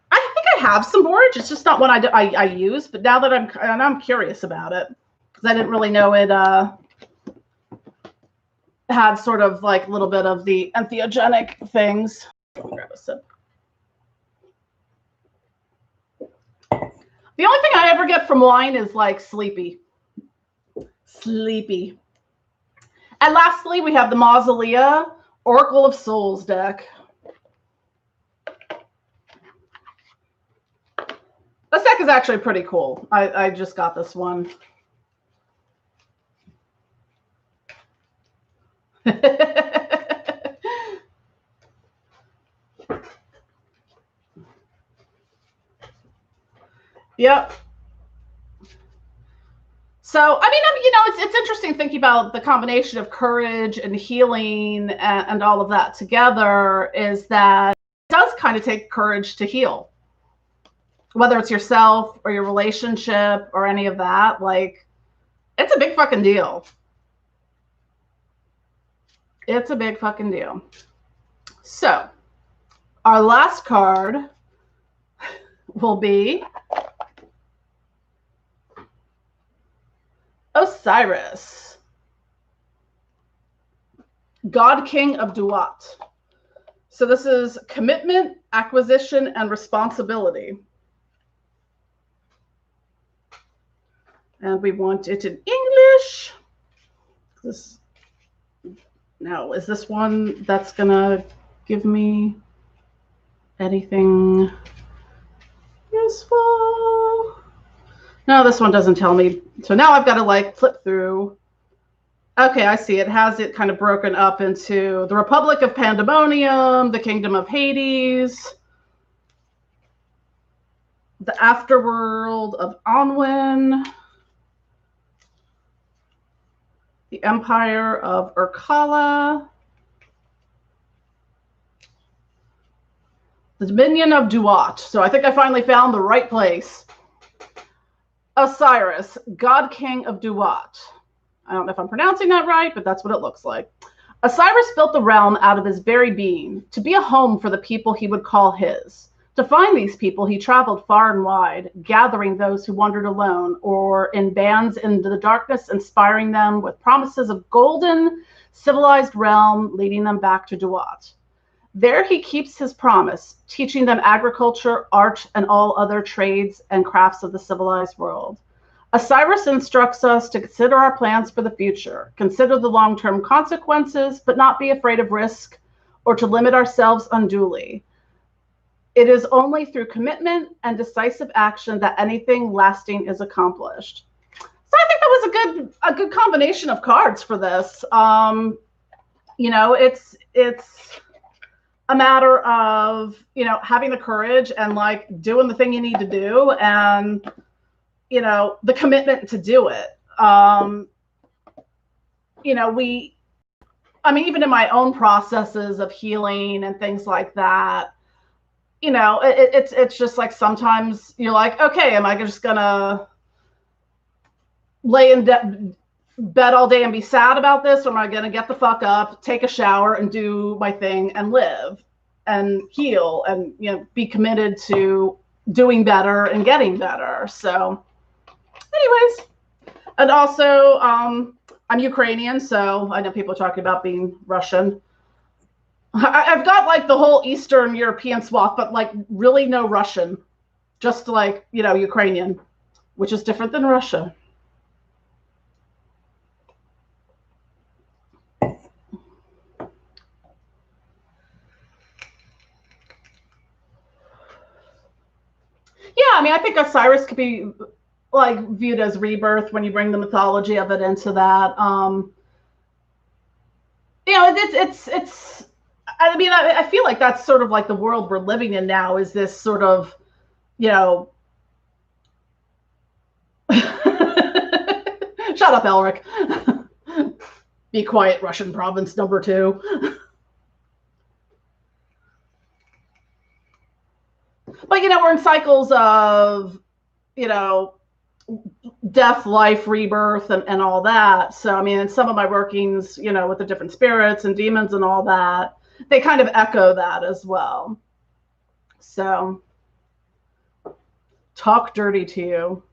I think I have some borage. It's just not one I use, but now that I'm curious about it, because I didn't really know it had sort of like a little bit of the entheogenic things. I'll grab a sip. The only thing I ever get from wine is like sleepy. Sleepy. And lastly, we have the Mausolea Oracle of Souls deck. This deck is actually pretty cool. I just got this one. Yep. So, I mean, it's interesting thinking about the combination of courage and healing and all of that together, is that it does kind of take courage to heal. Whether it's yourself or your relationship or any of that, like, it's a big fucking deal. It's a big fucking deal. So, our last card will be Osiris, God King of Duat. So this is commitment, acquisition, and responsibility. And we want it in English. Now, is this one that's gonna give me anything useful? No, this one doesn't tell me. So now I've got to like flip through. Okay, I see. It has it kind of broken up into the Republic of Pandemonium, the Kingdom of Hades, the Afterworld of Anwen, the Empire of Urkala, the Dominion of Duat. So I think I finally found the right place. Osiris, God King of Duat. I don't know if I'm pronouncing that right, but that's what it looks like. Osiris built the realm out of his very being, to be a home for the people he would call his. To find these people, he traveled far and wide, gathering those who wandered alone or in bands into the darkness, inspiring them with promises of golden, civilized realm, leading them back to Duat. There he keeps his promise, teaching them agriculture, art, and all other trades and crafts of the civilized world. Osiris instructs us to consider our plans for the future, consider the long-term consequences, but not be afraid of risk or to limit ourselves unduly. It is only through commitment and decisive action that anything lasting is accomplished. So I think that was a good combination of cards for this. It's a matter of, having the courage and like doing the thing you need to do, and, the commitment to do it. Even in my own processes of healing and things like that, it's just like sometimes you're like, okay, am I just gonna lay in bed all day and be sad about this, or am I gonna get the fuck up, take a shower, and do my thing and live and heal and be committed to doing better and getting better? So anyways, and also I'm Ukrainian, so I know people are talking about being Russian. I've got like the whole Eastern European swath, but like really no Russian, just like Ukrainian. which is different than Russia. Yeah, I mean, I think Osiris could be like viewed as rebirth when you bring the mythology of it into that. You know, it's. I mean, I feel like that's sort of like the world we're living in now. Is this sort of, you know. Shut up, Elric. Be quiet, Russian province number 2. But, you know, we're in cycles of, you know, death, life, rebirth, and all that. So, I mean, in some of my workings, you know, with the different spirits and demons and all that, they kind of echo that as well. So, talk dirty to you.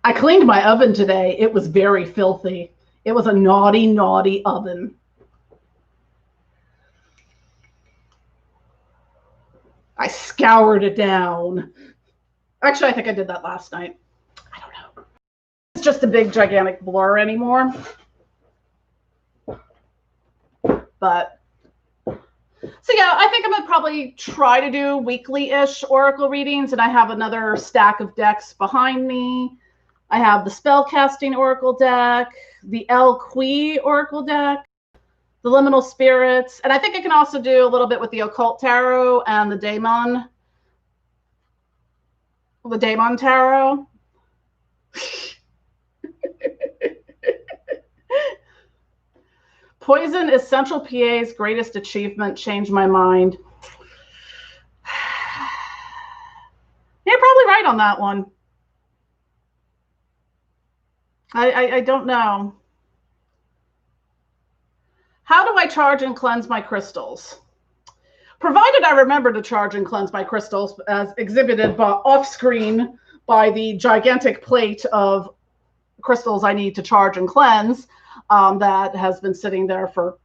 I cleaned my oven today. It was very filthy. It was a naughty, naughty oven. I scoured it down. Actually, I think I did that last night. I don't know. It's just a big, gigantic blur anymore. But, so yeah, I think I'm going to probably try to do weekly-ish oracle readings, and I have another stack of decks behind me. I have the Spellcasting Oracle deck, the El Qui Oracle deck, the Liminal Spirits, and I think I can also do a little bit with the Occult Tarot and the Daemon Tarot. Poison is Central PA's greatest achievement. Changed my mind. You're probably right on that one. I don't know. How do I charge and cleanse my crystals? Provided I remember to charge and cleanse my crystals, as exhibited off screen by the gigantic plate of crystals I need to charge and cleanse, that has been sitting there for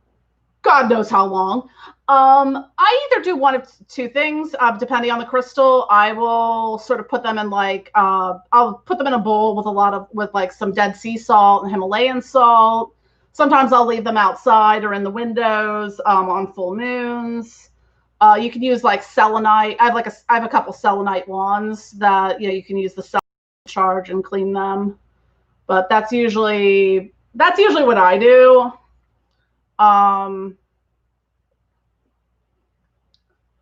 God knows how long. I either do one of two things, depending on the crystal. I will sort of put them in like, I'll put them in a bowl with like some Dead Sea salt and Himalayan salt. Sometimes I'll leave them outside or in the windows on full moons. You can use like selenite. I have a couple selenite wands that, you know, you can use the selenite to charge and clean them. But that's usually what I do.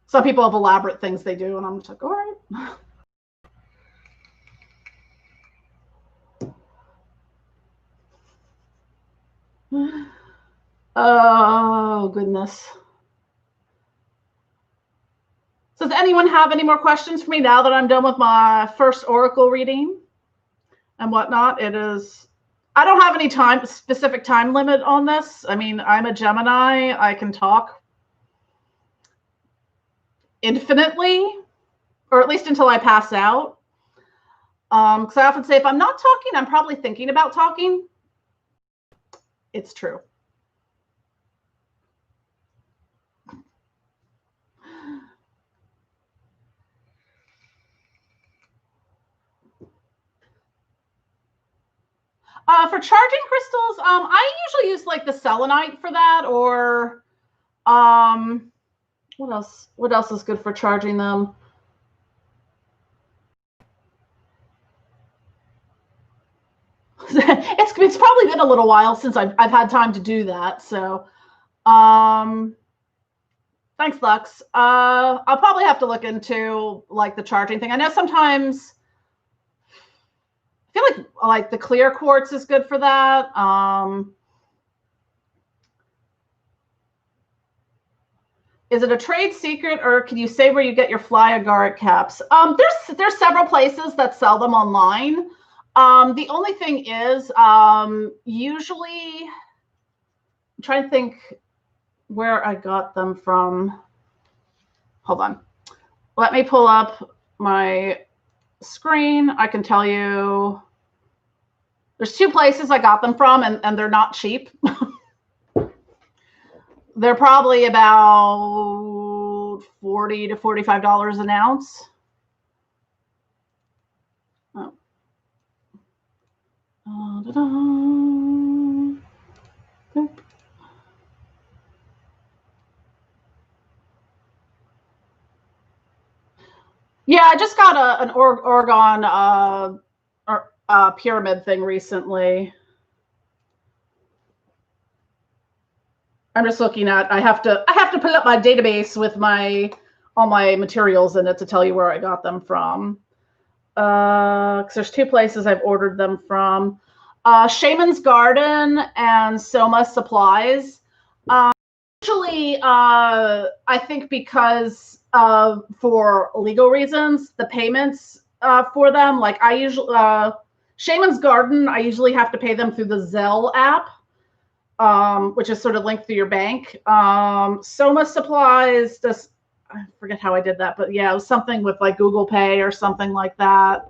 Some people have elaborate things they do, and I'm just like, all right. Oh, goodness. So does anyone have any more questions for me now that I'm done with my first oracle reading and whatnot? It is, I don't have any specific time limit on this. I mean, I'm a Gemini. I can talk infinitely, or at least until I pass out. Because I often say, if I'm not talking, I'm probably thinking about talking. It's true. For charging crystals, I usually use like the selenite for that, or what else? What else is good for charging them? It's probably been a little while since I've had time to do that. So, thanks, Lux. I'll probably have to look into like the charging thing. I know sometimes I feel like the clear quartz is good for that. Is it a trade secret, or can you say where you get your fly agaric caps? There's several places that sell them online. The only thing is, usually, I'm trying to think where I got them from. Hold on. Let me pull up my screen. I can tell you there's two places I got them from, and they're not cheap. They're probably about $40 to $45 an ounce. Oh. Yeah, I just got an Oregon pyramid thing recently. I'm just looking at. I have to pull up my database with all my materials in it to tell you where I got them from. Because there's two places I've ordered them from. Shaman's Garden and Soma Supplies. Usually, I think because for legal reasons, the payments for them, like I usually, Shaman's Garden, I usually have to pay them through the Zelle app, which is sort of linked through your bank. Soma Supplies, I forget how I did that, but yeah, it was something with like Google Pay or something like that.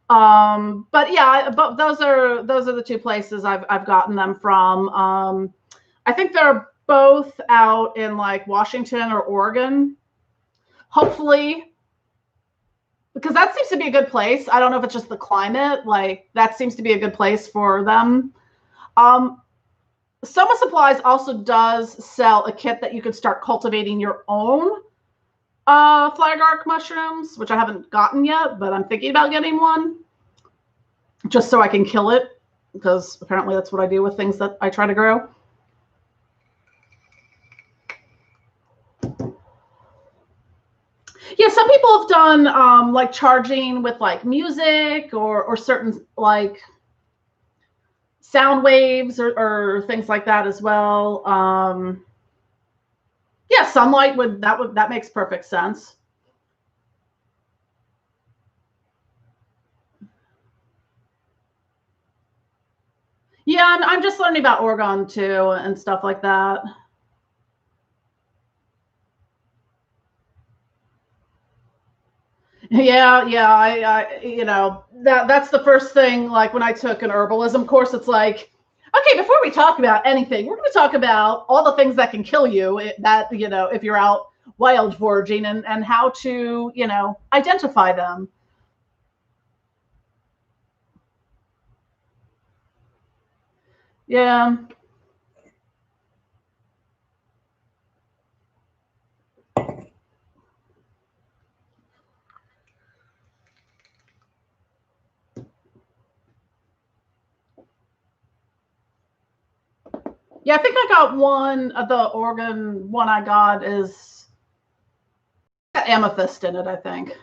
But yeah, but those are the two places I've gotten them from. I think they're both out in like Washington or Oregon. Hopefully, because that seems to be a good place. I don't know if it's just the climate. Like that seems to be a good place for them. Soma Supplies also does sell a kit that you could start cultivating your own flag arc mushrooms, which I haven't gotten yet, but I'm thinking about getting one just so I can kill it, because apparently that's what I do with things that I try to grow. Yeah, some people have done like charging with like music or certain like sound waves or things like that as well. Yeah, sunlight that makes perfect sense. Yeah, I'm just learning about Oregon too and stuff like that. Yeah, I you know, that's the first thing, like when I took an herbalism course, it's like, okay, before we talk about anything, we're going to talk about all the things that can kill you, that, you know, if you're out wild foraging, and how to, you know, identify them. Yeah. Yeah, I think I got one of the Oregon one I got is got amethyst in it, I think.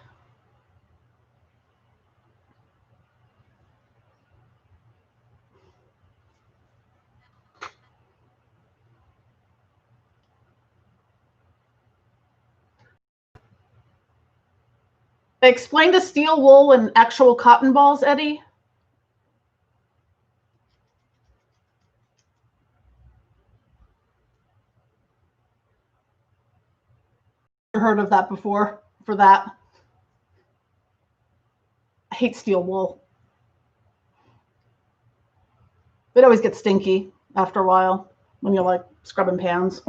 Explain the steel wool and actual cotton balls, Eddie. Heard of that before for that. I hate steel wool. It always gets stinky after a while when you're like scrubbing pans.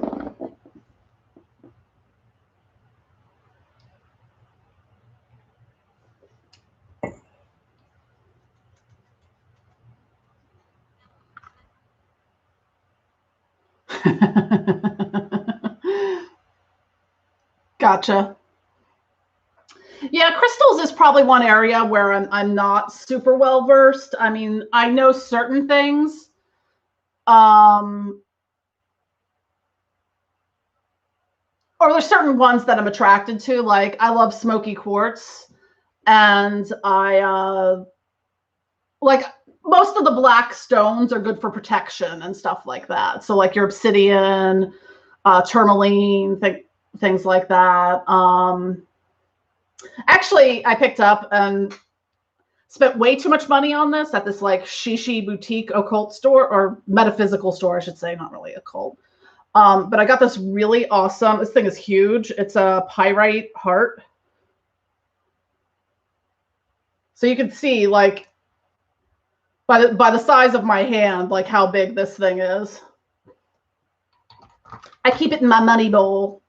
Gotcha. Yeah, crystals is probably one area where I'm not super well versed. I mean, I know certain things. Or there's certain ones that I'm attracted to. Like I love smoky quartz, and I like most of the black stones are good for protection and stuff like that. So like your obsidian, tourmaline, things like that. Actually, I picked up and spent way too much money on this at this like shishi boutique occult store, or metaphysical store, I should say, not really occult. But I got this really awesome, this thing is huge. It's a pyrite heart. So you can see like by the size of my hand, like how big this thing is. I keep it in my money bowl.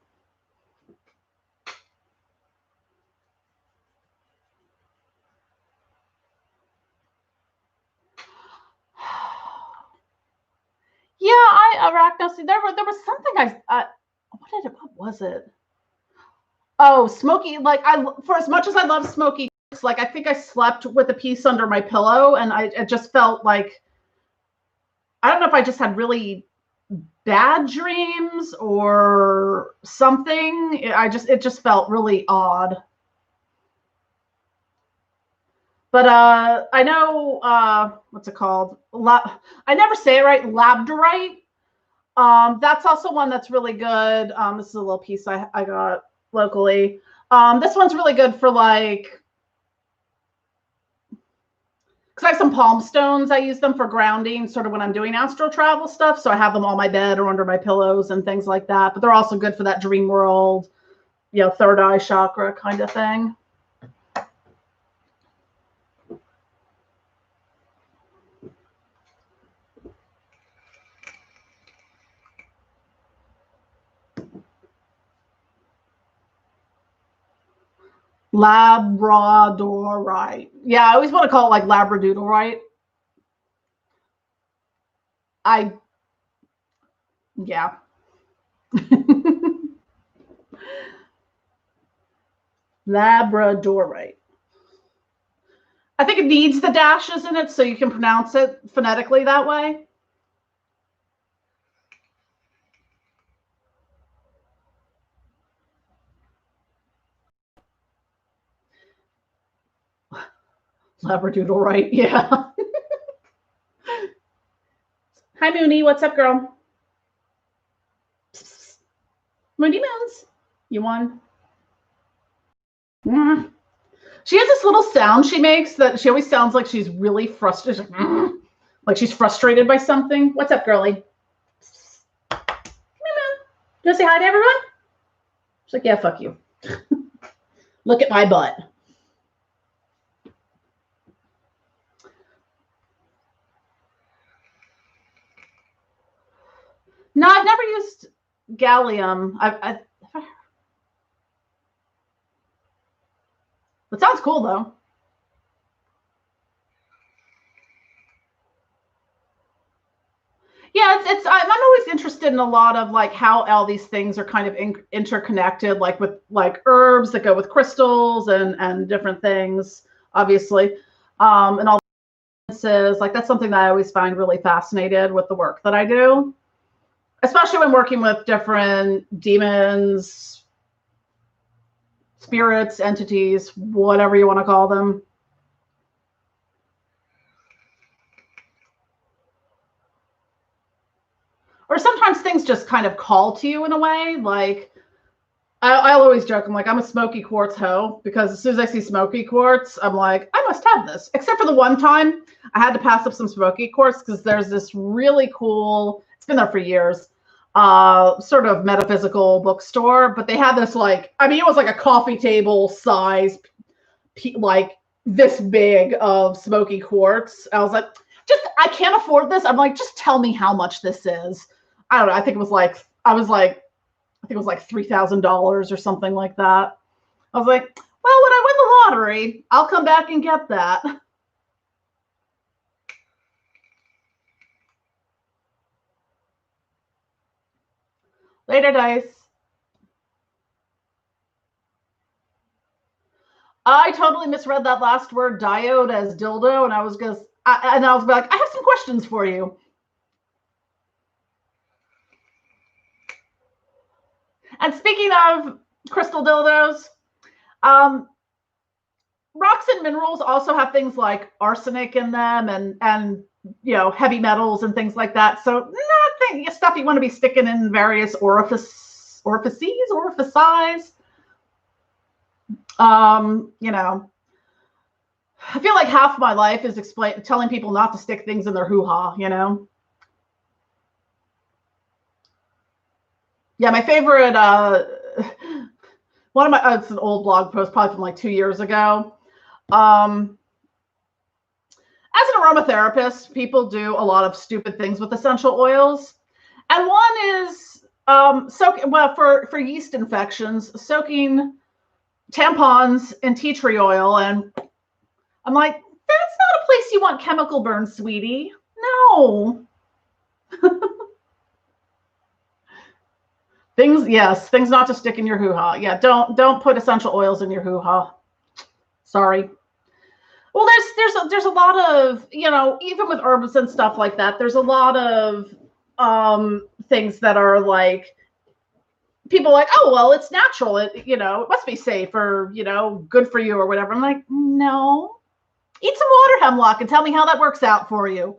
arachno. See, there was something what was it? Oh, smoky. Like for as much as I love smoky, like I think I slept with a piece under my pillow, and it just felt like, I don't know if I just had really bad dreams or something. It just felt really odd. But I know, what's it called? I never say it right. Labradorite. That's also one that's really good. This is a little piece I got locally. This one's really good for like, because I have some palm stones. I use them for grounding, sort of when I'm doing astral travel stuff. So I have them on my bed or under my pillows and things like that. But they're also good for that dream world, third eye chakra kind of thing. Labradorite. Yeah, I always want to call it like Labradoodlerite. Yeah. Labradorite. I think it needs the dashes in it so you can pronounce it phonetically that way. Labradoodlerite, yeah. Hi, Mooney. What's up, girl? Mooney Moons. You won? She has this little sound she makes that she always sounds like she's really frustrated. Like she's frustrated by something. What's up, girly? Come on, man. You want to say hi to everyone? She's like, yeah, fuck you. Look at my butt. No, I've never used gallium. It sounds cool though. Yeah, I'm always interested in a lot of like how all these things are kind of interconnected, like with like herbs that go with crystals and different things, obviously, and all this like that's something that I always find really fascinated with the work that I do, especially when working with different demons, spirits, entities, whatever you want to call them. Or sometimes things just kind of call to you in a way. Like I'll always joke, I'm like, I'm a smoky quartz hoe, because as soon as I see smoky quartz, I'm like, I must have this. Except for the one time I had to pass up some smoky quartz because there's this really cool, it's been there for years, sort of metaphysical bookstore, but they had this like, I mean, it was like a coffee table size, like this big of smoky quartz. I was like, I can't afford this. I'm like, just tell me how much this is. I don't know. I think it was like $3,000 or something like that. I was like, well, when I win the lottery, I'll come back and get that. Later, Dice. I totally misread that last word, diode, as dildo, and I was like, I have some questions for you. And speaking of crystal dildos, rocks and minerals also have things like arsenic in them and heavy metals and things like that. So nothing stuff you want to be sticking in various orifices. I feel like half my life is telling people not to stick things in their hoo-ha, Yeah, my favorite, one of my, it's an old blog post, probably from like 2 years ago. As an aromatherapist, people do a lot of stupid things with essential oils. And one is for yeast infections, soaking tampons in tea tree oil. And I'm like, that's not a place you want chemical burn, sweetie. No. things not to stick in your hoo-ha. Yeah, don't put essential oils in your hoo-ha. Sorry. Well, there's a lot of, even with herbs and stuff like that, there's a lot of things that are like, people are like, oh, well, it's natural. It must be safe or, good for you or whatever. I'm like, no, eat some water hemlock and tell me how that works out for you.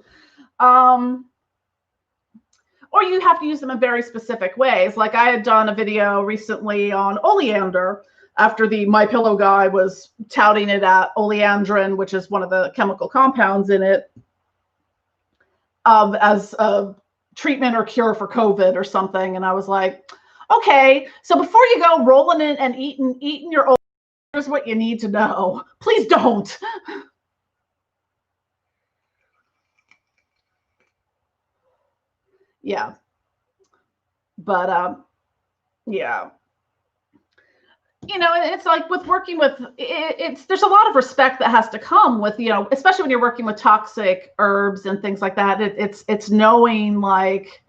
Or you have to use them in very specific ways. Like I had done a video recently on oleander after the My Pillow guy was touting it at oleandrin, which is one of the chemical compounds in it, as a treatment or cure for COVID or something. And I was like, okay, so before you go rolling in and eating your oleander, here's what you need to know. Please don't. Yeah. But yeah. It's like with working with there's a lot of respect that has to come with, especially when you're working with toxic herbs and things like that. It's knowing, like,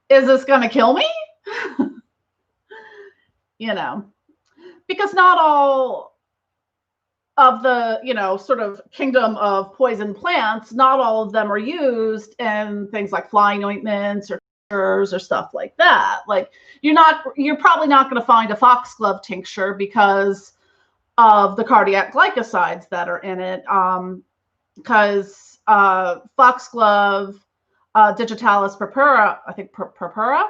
is this going to kill me? Because not all of the, sort of kingdom of poison plants, not all of them are used in things like flying ointments or stuff like that. Like you're probably not going to find a foxglove tincture because of the cardiac glycosides that are in it. Because foxglove, digitalis purpura, I think purpura,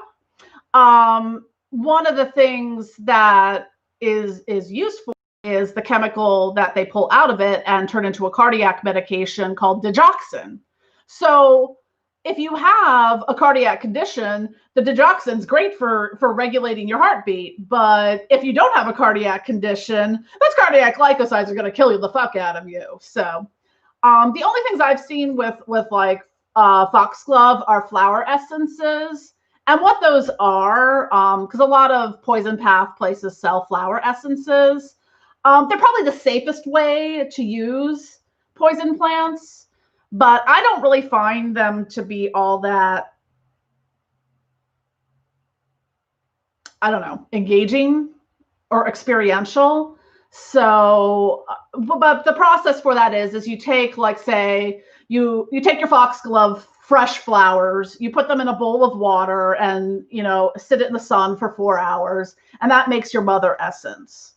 one of the things that is useful is the chemical that they pull out of it and turn into a cardiac medication called digoxin. So if you have a cardiac condition, the digoxin's great for regulating your heartbeat. But if you don't have a cardiac condition, those cardiac glycosides are going to kill you the fuck out of you. So the only things I've seen with like foxglove are flower essences. And what those are, because a lot of poison path places sell flower essences. They're probably the safest way to use poison plants, but I don't really find them to be all that, I don't know, engaging or experiential. So, but the process for that is you take, like, say, you take your foxglove fresh flowers, you put them in a bowl of water and, sit it in the sun for 4 hours, and that makes your mother essence.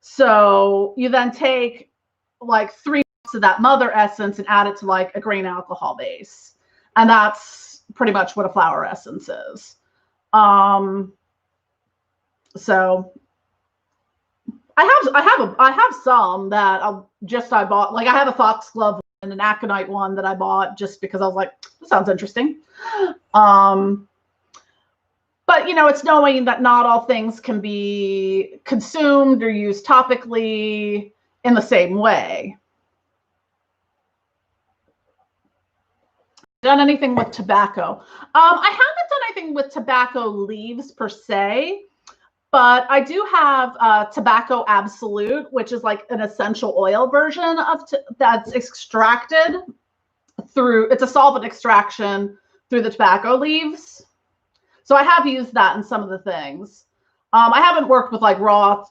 So you then take like 3 of that mother essence and add it to like a grain alcohol base. And that's pretty much what a flower essence is. So I have some that I bought, like I have a foxglove and an aconite one that I bought just because I was like, this sounds interesting. But, it's knowing that not all things can be consumed or used topically in the same way. Done anything with tobacco? I haven't done anything with tobacco leaves per se, but I do have tobacco absolute, which is like an essential oil version of that's extracted through, it's a solvent extraction through the tobacco leaves. So I have used that in some of the things. I haven't worked with like raw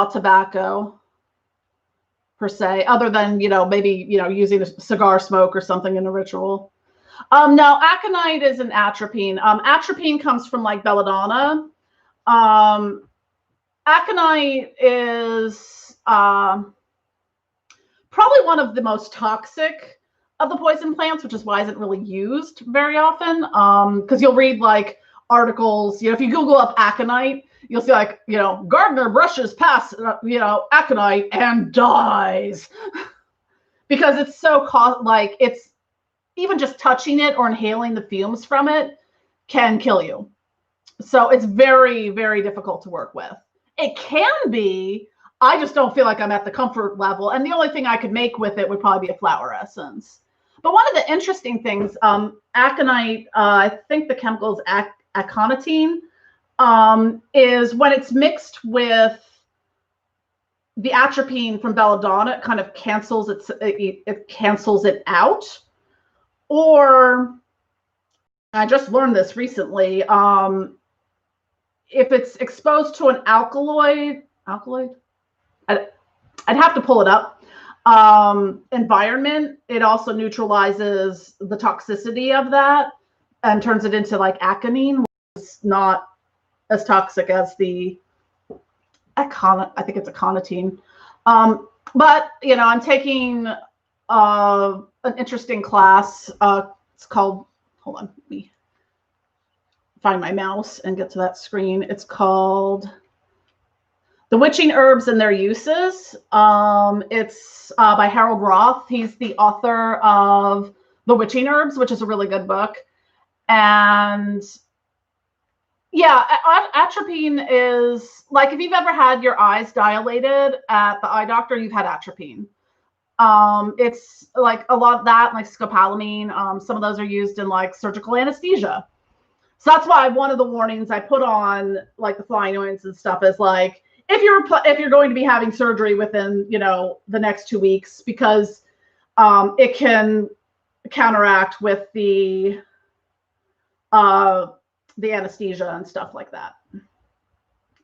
tobacco per se, other than, maybe, using a cigar smoke or something in a ritual. No, aconite is an atropine. Atropine comes from like belladonna. Aconite is probably one of the most toxic of the poison plants, which is why it isn't really used very often. Because you'll read like articles, if you Google up aconite, you'll see like, gardener brushes past, aconite and dies because it's so like it's even just touching it or inhaling the fumes from it can kill you. So it's very, very difficult to work with. It can be, I just don't feel like I'm at the comfort level. And the only thing I could make with it would probably be a flower essence. But one of the interesting things, aconite, I think the chemical is aconitine, is when it's mixed with the atropine from belladonna, it kind of cancels it cancels it out. Or I just learned this recently. If it's exposed to an alkaloid, I'd have to pull it up, environment, it also neutralizes the toxicity of that and turns it into like aconine, which is not as toxic as the I think it's aconitine. But you know, I'm taking an interesting class. It's called, hold on, let me find my mouse and get to that screen. It's called The Witching Herbs and Their Uses. It's by Harold Roth. He's the author of The Witching Herbs, which is a really good book. And yeah, atropine is like, if you've ever had your eyes dilated at the eye doctor, you've had atropine. It's like a lot of that, like scopolamine. Some of those are used in like surgical anesthesia. So that's why one of the warnings I put on like the flying ointments and stuff is like, if you're going to be having surgery within, you know, the next 2 weeks, because it can counteract with the anesthesia and stuff like that.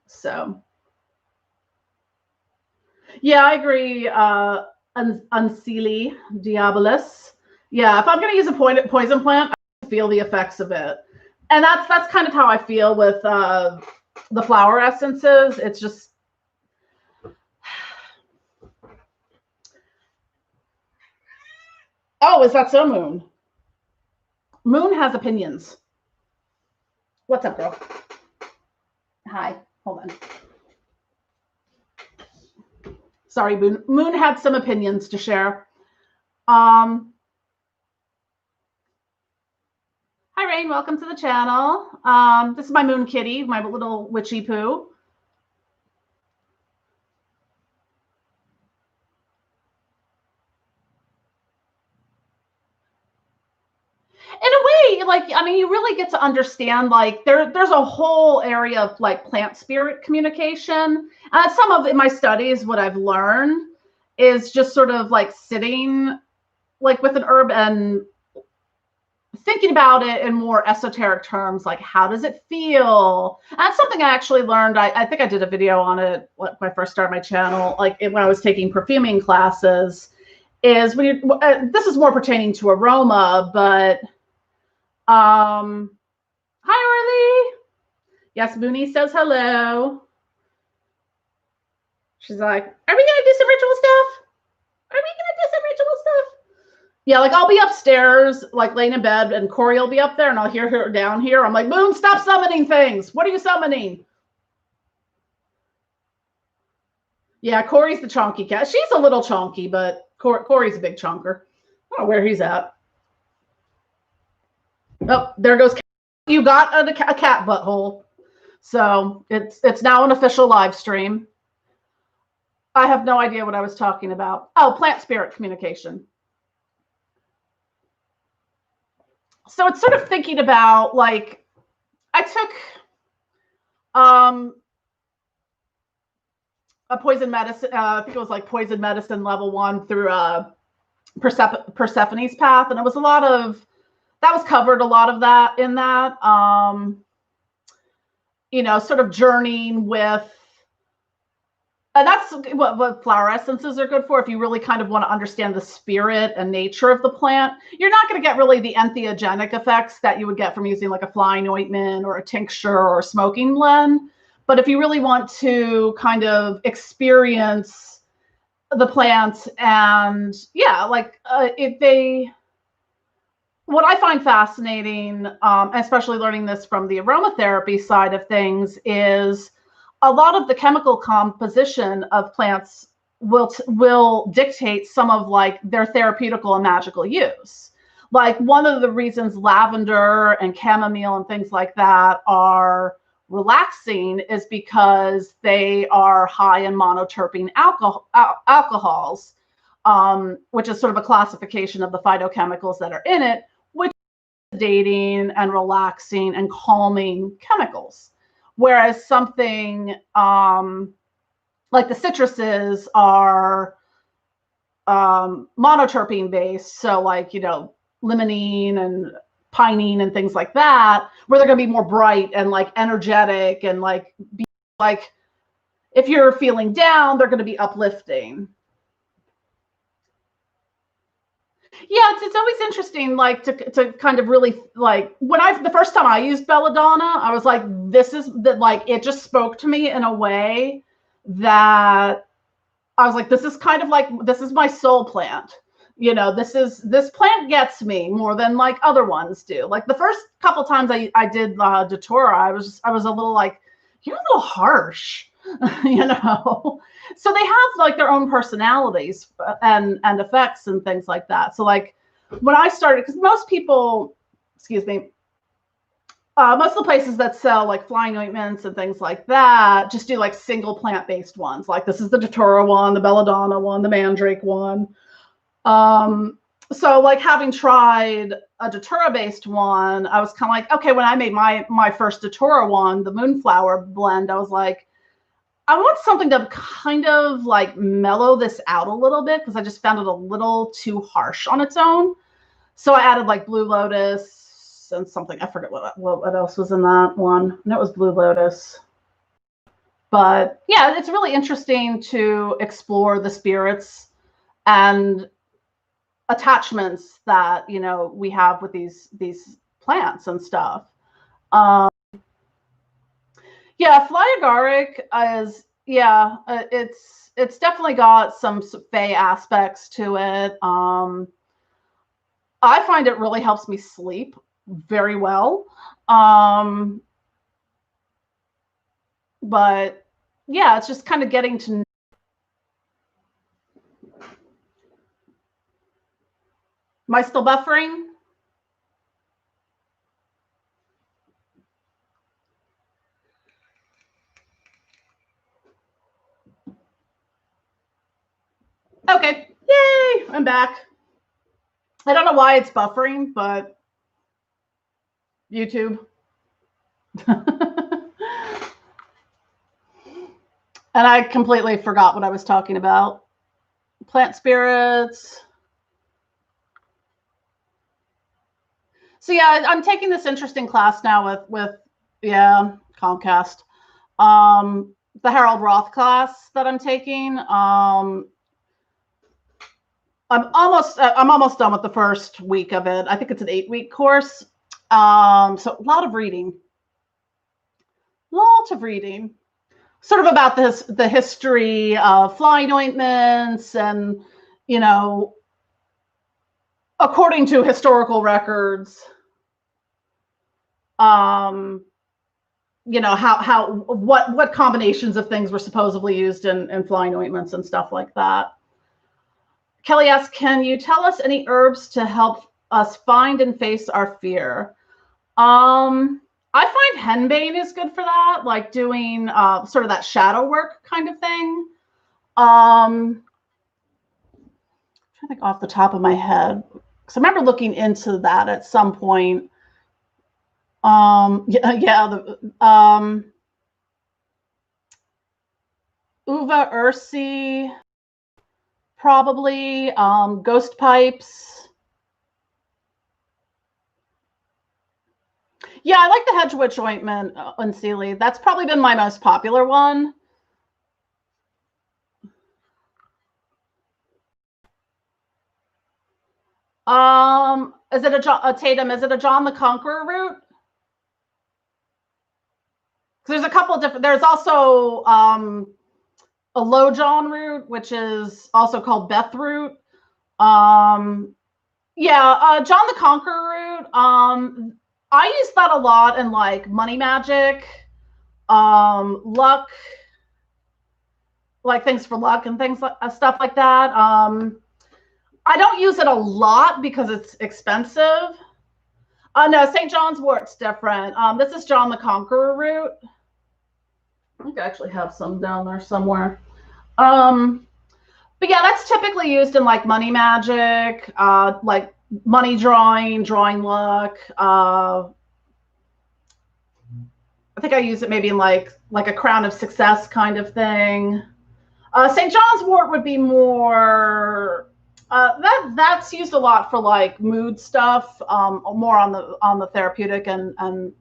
So yeah, I agree. Unseelie Diabolus. Yeah, if I'm going to use a poison plant, I feel the effects of it. And that's kind of how I feel with the flower essences. It's just, oh, is that so, Moon? Moon has opinions. What's up, girl? Hi, hold on. Sorry, Moon had some opinions to share. Hi, Rain, welcome to the channel. This is my Moon kitty, my little witchy poo. In a way, like, I mean, you really get to understand, like, there's a whole area of like plant spirit communication. Some of in my studies, what I've learned is just sort of like sitting like with an herb and thinking about it in more esoteric terms, like how does it feel? And that's something I actually learned. I think I did a video on it when I first started my channel, like when I was taking perfuming classes, is when you, this is more pertaining to aroma, but hi, Orly. Yes, Mooney says hello. She's like, are we gonna do some ritual stuff? Are we gonna do some ritual stuff? Yeah, like I'll be upstairs, like laying in bed, and Corey will be up there, and I'll hear her down here. I'm like, Moon, stop summoning things. What are you summoning? Yeah, Corey's the chonky cat. She's a little chonky, but Corey's a big chonker. I don't know where he's at. Oh, there goes. You got a cat butthole. So it's now an official live stream. I have no idea what I was talking about. Oh, plant spirit communication. So it's sort of thinking about, like, I took a poison medicine, I think it was like poison medicine level 1 through Persephone's path. And it was a lot of, that was covered a lot of that in that, you know, sort of journeying with, and that's what flower essences are good for. If you really kind of want to understand the spirit and nature of the plant, you're not going to get really the entheogenic effects that you would get from using like a flying ointment or a tincture or a smoking blend. But if you really want to kind of experience the plant, and yeah, like what I find fascinating, especially learning this from the aromatherapy side of things, is a lot of the chemical composition of plants will dictate some of like their therapeutical and magical use. Like one of the reasons lavender and chamomile and things like that are relaxing is because they are high in monoterpene alcohols, which is sort of a classification of the phytochemicals that are in it, which is sedating and relaxing and calming chemicals. Whereas something like the citruses are monoterpene based. So like, you know, limonene and pinene and things like that, where they're going to be more bright and like energetic and like be like, if you're feeling down, they're going to be uplifting. Yeah, it's always interesting, like to kind of really like when the first time I used belladonna, I was like, this is that, like it just spoke to me in a way that I was like, this is kind of like, this is my soul plant. You know, this plant gets me more than like other ones do. Like the first couple times I did Datura, I was a little like, you're a little harsh, you know. So they have like their own personalities and effects and things like that. So like when I started, because most people, excuse me, most of the places that sell like flying ointments and things like that just do like single plant-based ones. Like this is the Datura one, the belladonna one, the mandrake one. So like having tried a Datura-based one, I was kind of like, okay, when I made my first Datura one, the Moonflower blend, I was like, I want something to kind of like mellow this out a little bit because I just found it a little too harsh on its own. So I added like Blue Lotus and something. I forget what else was in that one. And it was Blue Lotus. But yeah, it's really interesting to explore the spirits and attachments that, you know, we have with these plants and stuff. Yeah, fly agaric is, yeah, it's definitely got some fae aspects to it. I find it really helps me sleep very well. But yeah, it's just kind of getting to know. Am I still buffering? Okay, yay, I'm back. I don't know why it's buffering, but YouTube. And I completely forgot what I was talking about. Plant spirits. So yeah, I'm taking this interesting class now with yeah, Comcast. The Harold Roth class that I'm taking. I'm almost done with the first week of it. I think it's an 8-week course. So a lot of reading. Lots of reading. Sort of about the history of flying ointments and, you know, according to historical records, you know, what combinations of things were supposedly used in flying ointments and stuff like that. Kelly asks, can you tell us any herbs to help us find and face our fear? I find henbane is good for that, like doing sort of that shadow work kind of thing. I'm trying to think off the top of my head, because I remember looking into that at some point. Uva ursi, probably, ghost pipes. Yeah, I like the hedge witch ointment in Sealy. That's probably been my most popular one. Is it a Tatum? Is it a John the Conqueror root? There's a couple of different. There's also a Low John root, which is also called Beth root. John the Conqueror root. I use that a lot in like money magic, luck, like things for luck and things like stuff like that. I don't use it a lot because it's expensive. No, St. John's wort's different. This is John the Conqueror root. I think I actually have some down there somewhere. But yeah, that's typically used in like money magic, like money drawing luck. I think I use it maybe in like a crown of success kind of thing. St. John's wort would be more That's used a lot for like mood stuff, more on the therapeutic and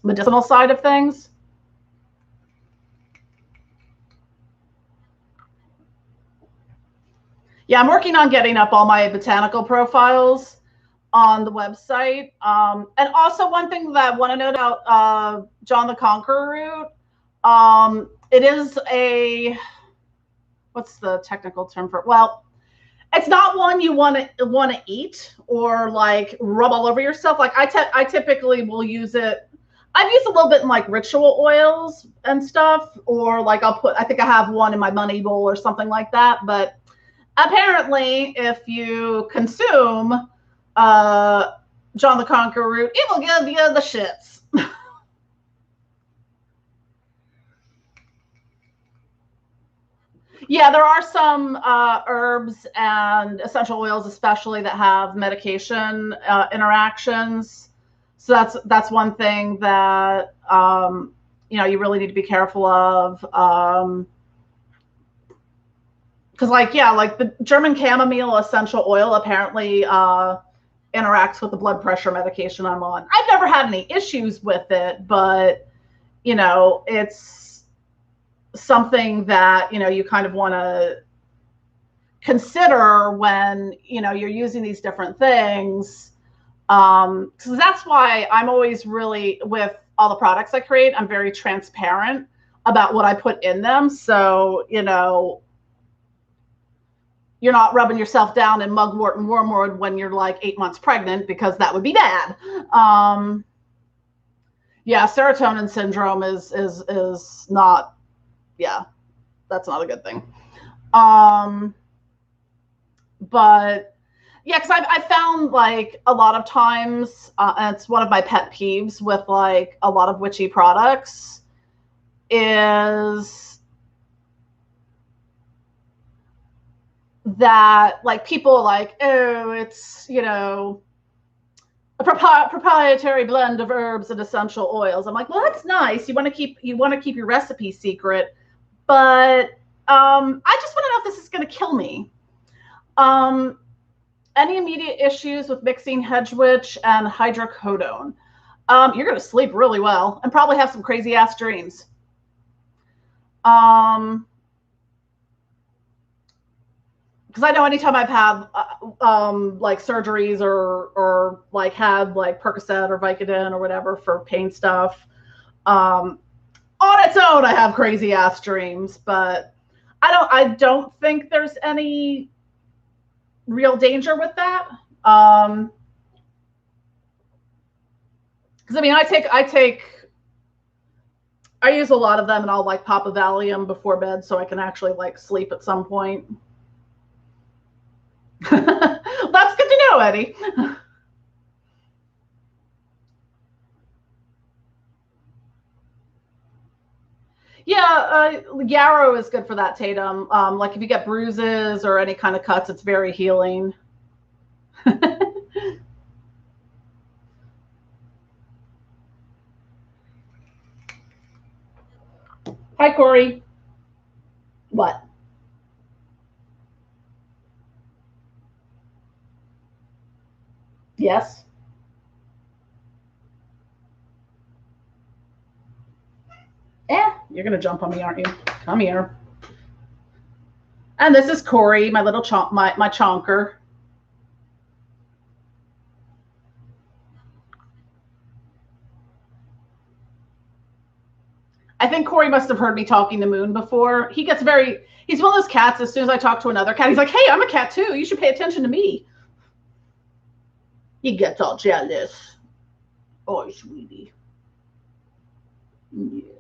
medicinal side of things. Yeah, I'm working on getting up all my botanical profiles on the website. And also one thing that I want to note about John the Conqueror root, it is a, what's the technical term for it? Well, it's not one you want to eat or like rub all over yourself. Like I typically will use it. I've used a little bit in like ritual oils and stuff, or like I think I have one in my money bowl or something like that. But apparently, if you consume John the Conqueror root, it will give you the shits. Yeah, there are some herbs and essential oils, especially that have medication interactions. So that's one thing that you really need to be careful of. Because like the German chamomile essential oil apparently interacts with the blood pressure medication I'm on. I've never had any issues with it, but it's something that you kind of want to consider when you're using these different things. So that's why I'm always really, with all the products I create, I'm very transparent about what I put in them. So you're not rubbing yourself down in mugwort and wormwood when you're like 8 months pregnant, because that would be bad. Yeah, serotonin syndrome is not, yeah, that's not a good thing. But yeah, because I found like a lot of times, and it's one of my pet peeves with like a lot of witchy products, is that like people like, oh, it's a proprietary blend of herbs and essential oils. I'm like, well, that's nice. You want to keep your recipe secret, but I just want to know if this is going to kill me. Any immediate issues with mixing hedge witch and hydrocodone? You're going to sleep really well and probably have some crazy ass dreams. Because I know anytime I've had like surgeries or like had like Percocet or Vicodin or whatever for pain stuff, on its own I have crazy ass dreams. But I don't think there's any real danger with that. Because I mean, I use a lot of them, and I'll like pop a Valium before bed so I can actually like sleep at some point. That's good to know, Eddie. Yeah, yarrow is good for that, Tatum. Like if you get bruises or any kind of cuts, it's very healing. Hi, Corey. What? Yes. You're gonna jump on me, aren't you? Come here. And this is Corey, my little my chonker. I think Corey must have heard me talking to Moon before. He's one of those cats, as soon as I talk to another cat, he's like, hey, I'm a cat too. You should pay attention to me. He gets all jealous. Oh, sweetie. Yes.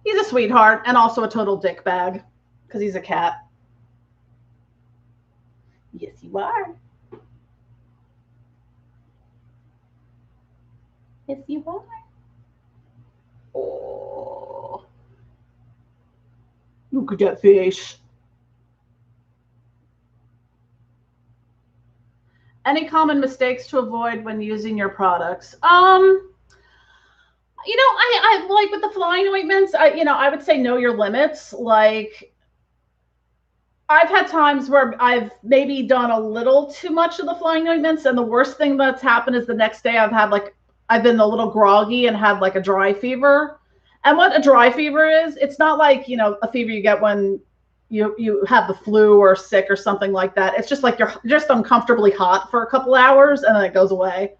He's a sweetheart and also a total dick bag because he's a cat. Yes, you are. Yes, you are. Oh. Look at that fish. Any common mistakes to avoid when using your products? I like with the flying ointments, I would say know your limits. Like, I've had times where I've maybe done a little too much of the flying ointments, and the worst thing that's happened is the next day I've been a little groggy and had like a dry fever. And what a dry fever is, it's not like, you know, a fever you get when you have the flu or sick or something like that. It's just like you're just uncomfortably hot for a couple hours and then it goes away.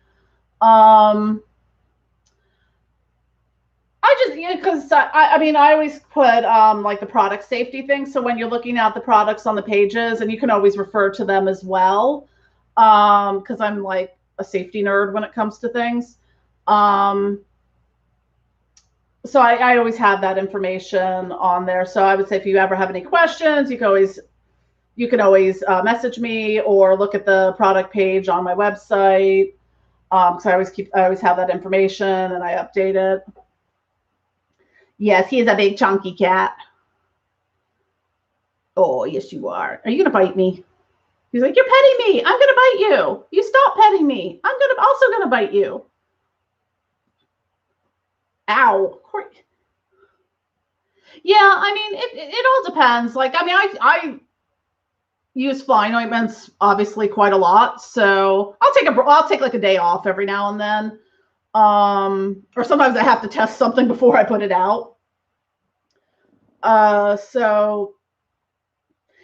I just, yeah, because I mean, I always put like the product safety thing. So when you're looking at the products on the pages, and you can always refer to them as well, because I'm like a safety nerd when it comes to things. So I always have that information on there. So I would say if you ever have any questions, you can always message me or look at the product page on my website. So I always have that information and I update it. Yes, he is a big chunky cat. Oh, yes, you are. Are you gonna bite me? He's like, you're petting me. I'm gonna bite you. You stop petting me. I'm also gonna bite you. Ow. Yeah, I mean, it all depends. Like, I mean, I use flying ointments obviously quite a lot, so I'll take like a day off every now and then. Or sometimes I have to test something before I put it out. So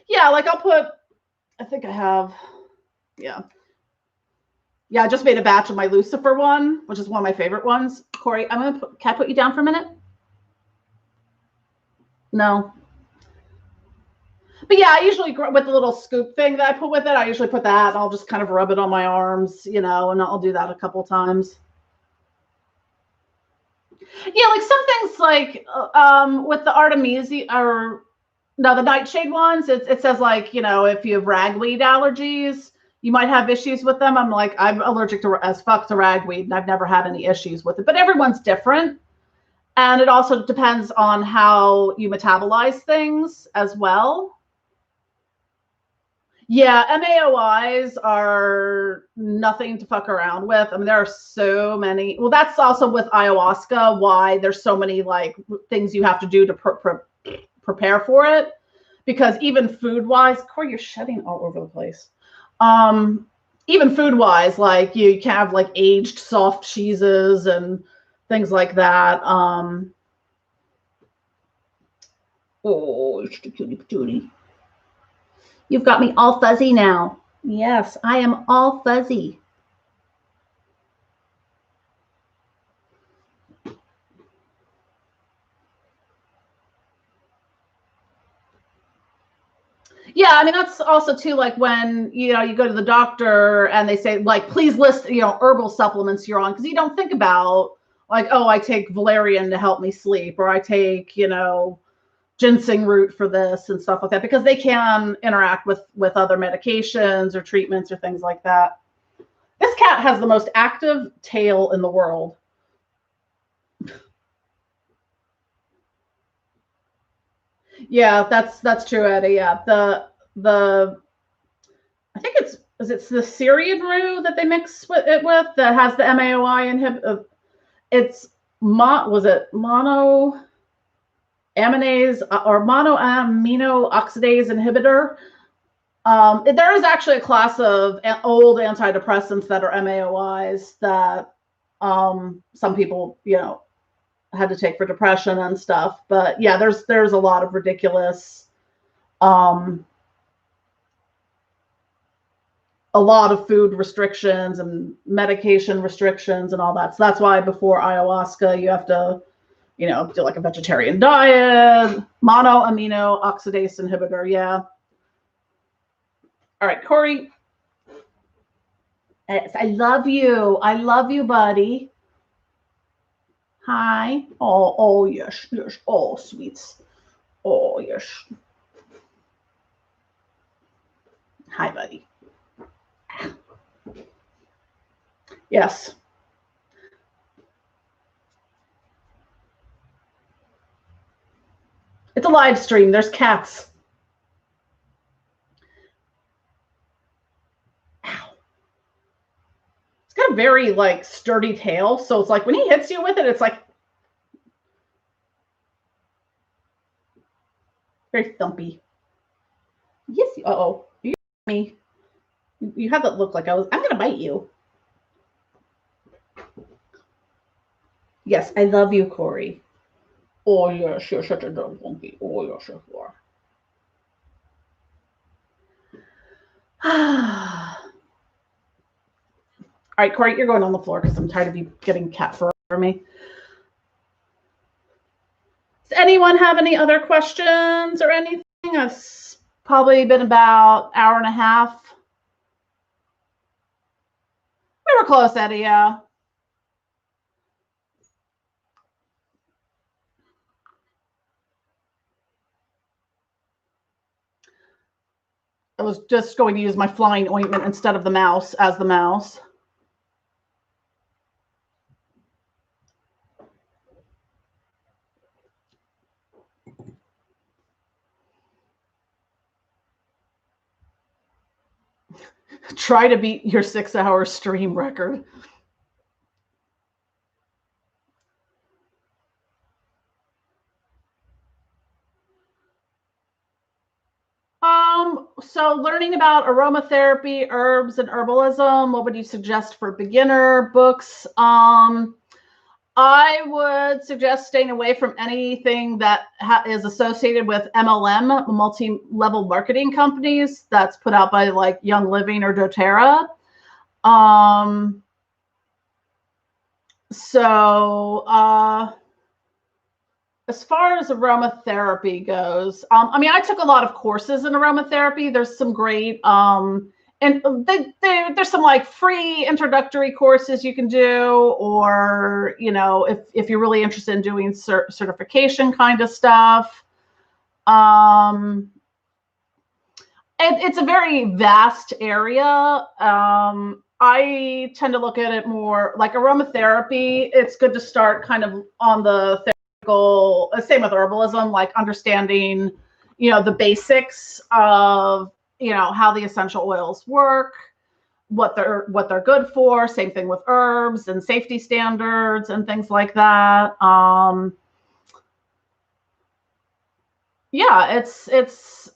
yeah, like I think I have, yeah. Yeah, I just made a batch of my Lucifer one, which is one of my favorite ones. Corey, can I put you down for a minute? No. But yeah, I usually, with the little scoop thing that I put with it, I usually put that and I'll just kind of rub it on my arms, you know, and I'll do that a couple times. Yeah, like some things like with the Artemisia or no, the nightshade ones, it says like, you know, if you have ragweed allergies, you might have issues with them. I'm allergic as fuck to ragweed and I've never had any issues with it, but everyone's different. And it also depends on how you metabolize things as well. Yeah, MAOIs are nothing to fuck around with. I mean, there are so many. Well, that's also with ayahuasca why there's so many like things you have to do to prepare for it. Because even food-wise, Corey, you're shedding all over the place. Even food-wise, like you can have like aged soft cheeses and things like that. Oh, cutie patootie. You've got me all fuzzy now. Yes, I am all fuzzy. Yeah, I mean, that's also too, like when, you know, you go to the doctor and they say, like, please list, you know, herbal supplements you're on, because you don't think about, like, oh, I take valerian to help me sleep, or I take, you know, ginseng root for this and stuff like that, because they can interact with other medications or treatments or things like that. This cat has the most active tail in the world. Yeah, that's true, Eddie. Yeah, I think it's the Syrian roux that they mix it with that has the MAOI inhibit. It's mono aminase or monoamino oxidase inhibitor. There is actually a class of old antidepressants that are MAOIs that some people, you know, had to take for depression and stuff. But yeah, there's a lot of ridiculous, a lot of food restrictions and medication restrictions and all that. So that's why before ayahuasca, you have to, you know, do like a vegetarian diet, monoamino oxidase inhibitor. Yeah. All right, Corey. I love you. I love you, buddy. Hi. Oh, yes, yes. Oh, sweets. Oh, yes. Hi, buddy. Yes. It's a live stream. There's cats. Ow. It's got a very like sturdy tail, so it's like when he hits you with it, it's like very thumpy. You Uh-oh. You me. You had that look like I'm going to bite you. Yes, I love you, Corey. Oh, yes, you're such a dumb monkey. Oh, yes, you are. All right, Corey, you're going on the floor because I'm tired of you getting cat fur for me. Does anyone have any other questions or anything? It's probably been about an hour and a half. We were close, Eddie, yeah. I was just going to use my flying ointment instead of the mouse as the mouse. Try to beat your 6-hour stream record. So learning about aromatherapy, herbs, and herbalism, what would you suggest for beginner books? I would suggest staying away from anything that is associated with MLM, multi-level marketing companies, that's put out by like Young Living or doTERRA. As far as aromatherapy goes, I mean, I took a lot of courses in aromatherapy. There's some great, and there's some like free introductory courses you can do, or, you know, if you're really interested in doing certification kind of stuff. It's a very vast area. I tend to look at it more like aromatherapy. It's good to start kind of on the same with herbalism, like understanding, you know, the basics of, you know, how the essential oils work, what they're good for. Same thing with herbs and safety standards and things like that. Yeah,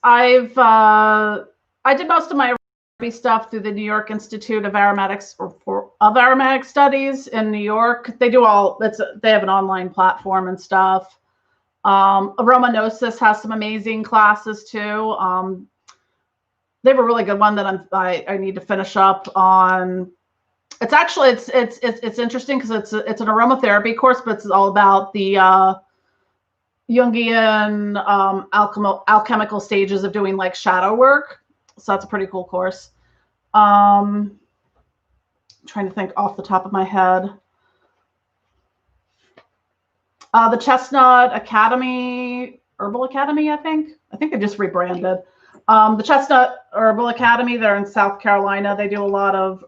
I did most of my stuff through the New York Institute of Aromatics of Aromatic Studies in New York. They have an online platform and stuff. Aromanosis has some amazing classes too. They have a really good one that I need to finish up on. It's actually it's interesting because it's an aromatherapy course, but it's all about the Jungian alchemical stages of doing like shadow work. So that's a pretty cool course. I'm trying to think off the top of my head. The Chestnut Academy, Herbal Academy, I think they just rebranded. The Chestnut Herbal Academy, they're in South Carolina. They do a lot of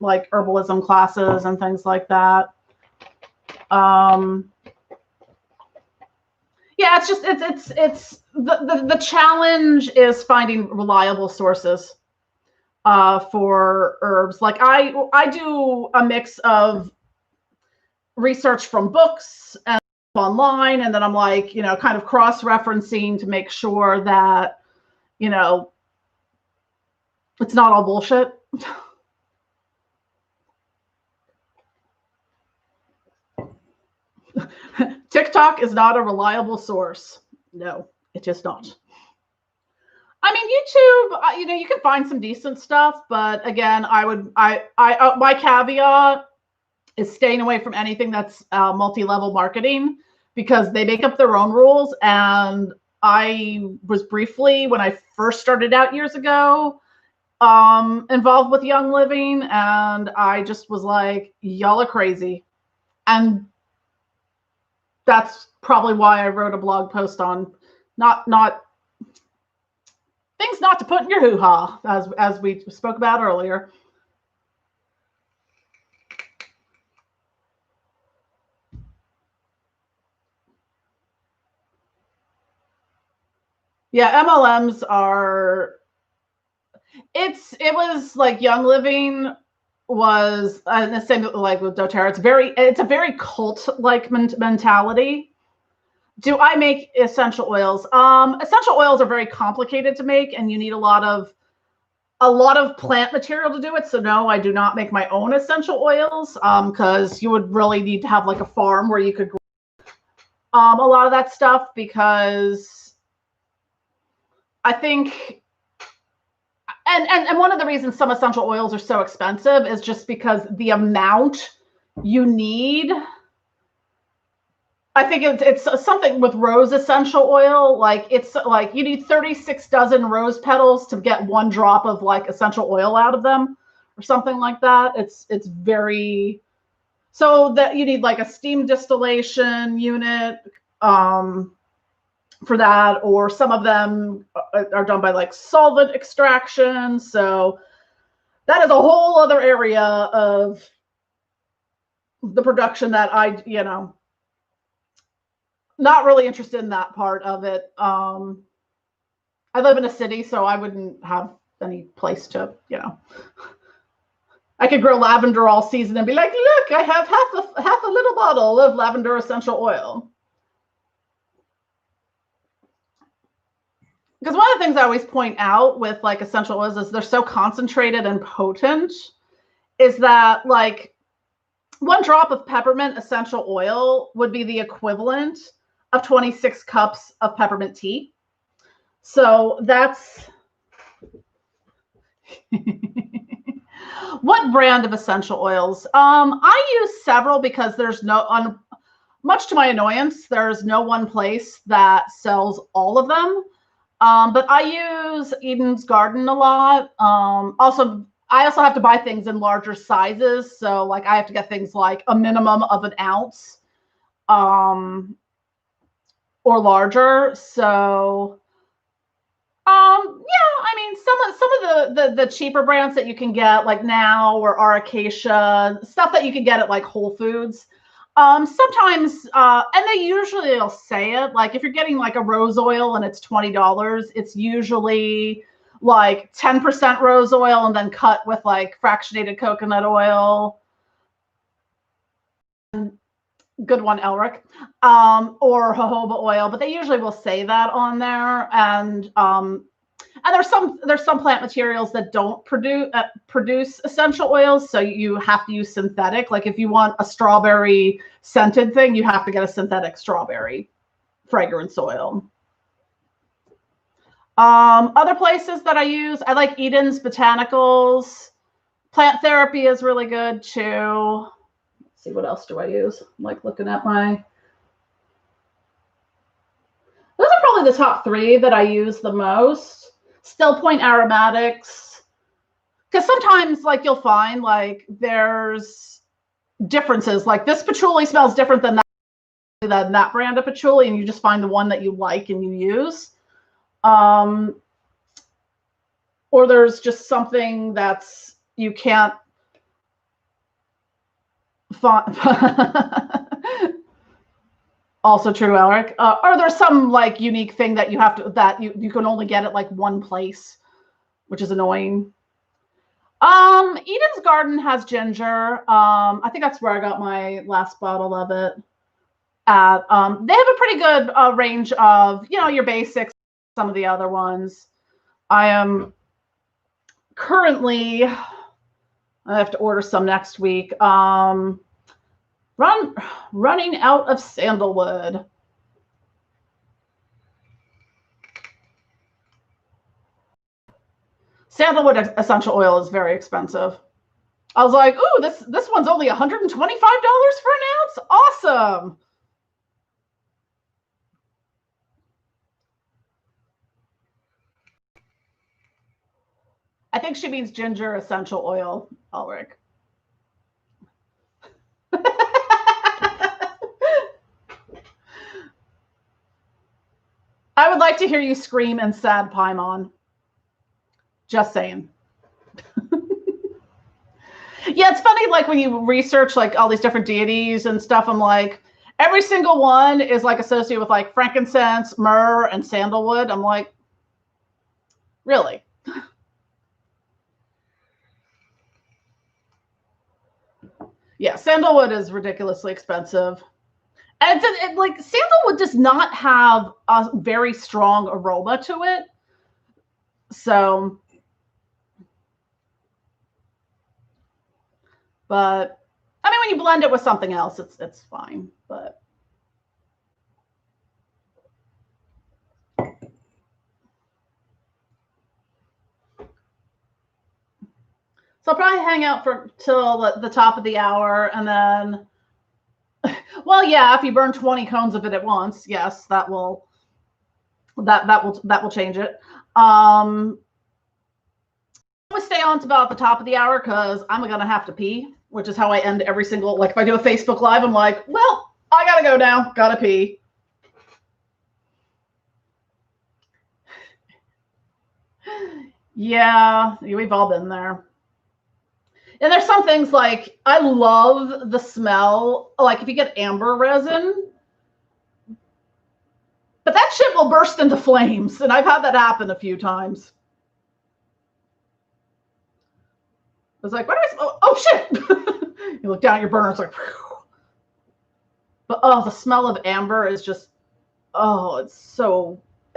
like herbalism classes and things like that. Yeah, it's the challenge is finding reliable sources for herbs. Like I do a mix of research from books and online, and then I'm like, you know, kind of cross-referencing to make sure that, you know, it's not all bullshit. TikTok is not a reliable source. No, it's just not. I mean, YouTube, you know, you can find some decent stuff, but again, my caveat is staying away from anything that's multi-level marketing, because they make up their own rules. And I was briefly, when I first started out years ago, involved with Young Living, and I just was like, y'all are crazy. And that's probably why I wrote a blog post on not things not to put in your hoo-ha, as we spoke about earlier. Yeah, MLMs are. It was like Young Living was the same like with doTERRA. It's a very cult like mentality. Do I make essential oils? Essential oils are very complicated to make, and you need a lot of plant material to do it. So no, I do not make my own essential oils because you would really need to have like a farm where you could grow a lot of that stuff, because I think, and one of the reasons some essential oils are so expensive is just because the amount you need. I think it's something with rose essential oil. Like it's like you need 36 dozen rose petals to get 1 drop of like essential oil out of them, or something like that. It's very, so that you need like a steam distillation unit for that, or some of them are done by like solvent extraction. So that is a whole other area of the production that I, not really interested in that part of it. I live in a city, so I wouldn't have any place to, I could grow lavender all season and be like, look, I have half a little bottle of lavender essential oil. Because one of the things I always point out with like essential oils is they're so concentrated and potent, is that like 1 drop of peppermint essential oil would be the equivalent of 26 cups of peppermint tea. So that's what brand of essential oils? I use several because there's much to my annoyance, there's no one place that sells all of them. But I use Eden's Garden a lot. I also have to buy things in larger sizes. So like I have to get things like a minimum of 1 ounce or larger. So yeah, I mean, some of the cheaper brands that you can get like Now or Acacia, stuff that you can get at like Whole Foods. Sometimes, and they usually will say it, like if you're getting like a rose oil and it's $20, it's usually like 10% rose oil and then cut with like fractionated coconut oil. Good one, Elric, or jojoba oil, but they usually will say that on there. And there's some plant materials that don't produce essential oils, so you have to use synthetic. Like if you want a strawberry scented thing, you have to get a synthetic strawberry fragrance oil. Other places that I use, I like Eden's Botanicals. Plant Therapy is really good too. Let's see, what else do I use? I'm like looking at my. Those are probably the top 3 that I use the most. Still Point Aromatics, because sometimes like you'll find like there's differences. Like this patchouli smells different than that brand of patchouli, and you just find the one that you like and you use. Or there's just something that's you can't find. Also true, Alric. Or there's some like unique thing that you have to, that you can only get at like one place, which is annoying. Eden's Garden has ginger. I think that's where I got my last bottle of it. They have a pretty good range of, your basics, some of the other ones. I am currently, I have to order some next week. Running out of sandalwood. Sandalwood essential oil is very expensive. I was like, ooh, this one's only $125 for an ounce? Awesome. I think she means ginger essential oil, Ulrich. I would like to hear you scream in sad Paimon. Just saying. Yeah, it's funny, like when you research like all these different deities and stuff, I'm like, every single one is like associated with like frankincense, myrrh, and sandalwood. I'm like, really? Yeah, sandalwood is ridiculously expensive. And like sandalwood does not have a very strong aroma to it. So, but I mean, when you blend it with something else, it's fine. But so I'll probably hang out till the top of the hour, and then, well, yeah, if you burn 20 cones of it at once, yes, that will change it. I would stay on to about the top of the hour because I'm gonna have to pee, which is how I end every single, like if I do a Facebook Live, I'm like, well, I gotta go now, gotta pee. Yeah, we've all been there. And there's some things like I love the smell, like if you get amber resin, but that shit will burst into flames, and I've had that happen a few times. It's like, what do I smell? Oh shit! You look down at your burner, it's like, whew. But oh, the smell of amber is just, oh, it's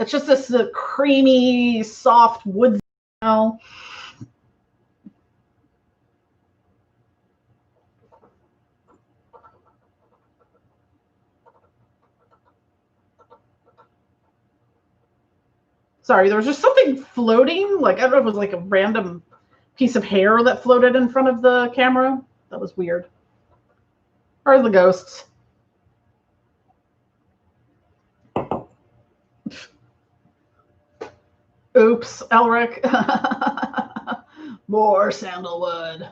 just this creamy, soft wood smell. Sorry, there was just something floating. Like, I don't know if it was like a random piece of hair that floated in front of the camera. That was weird. Or the ghosts. Oops, Elric. More sandalwood.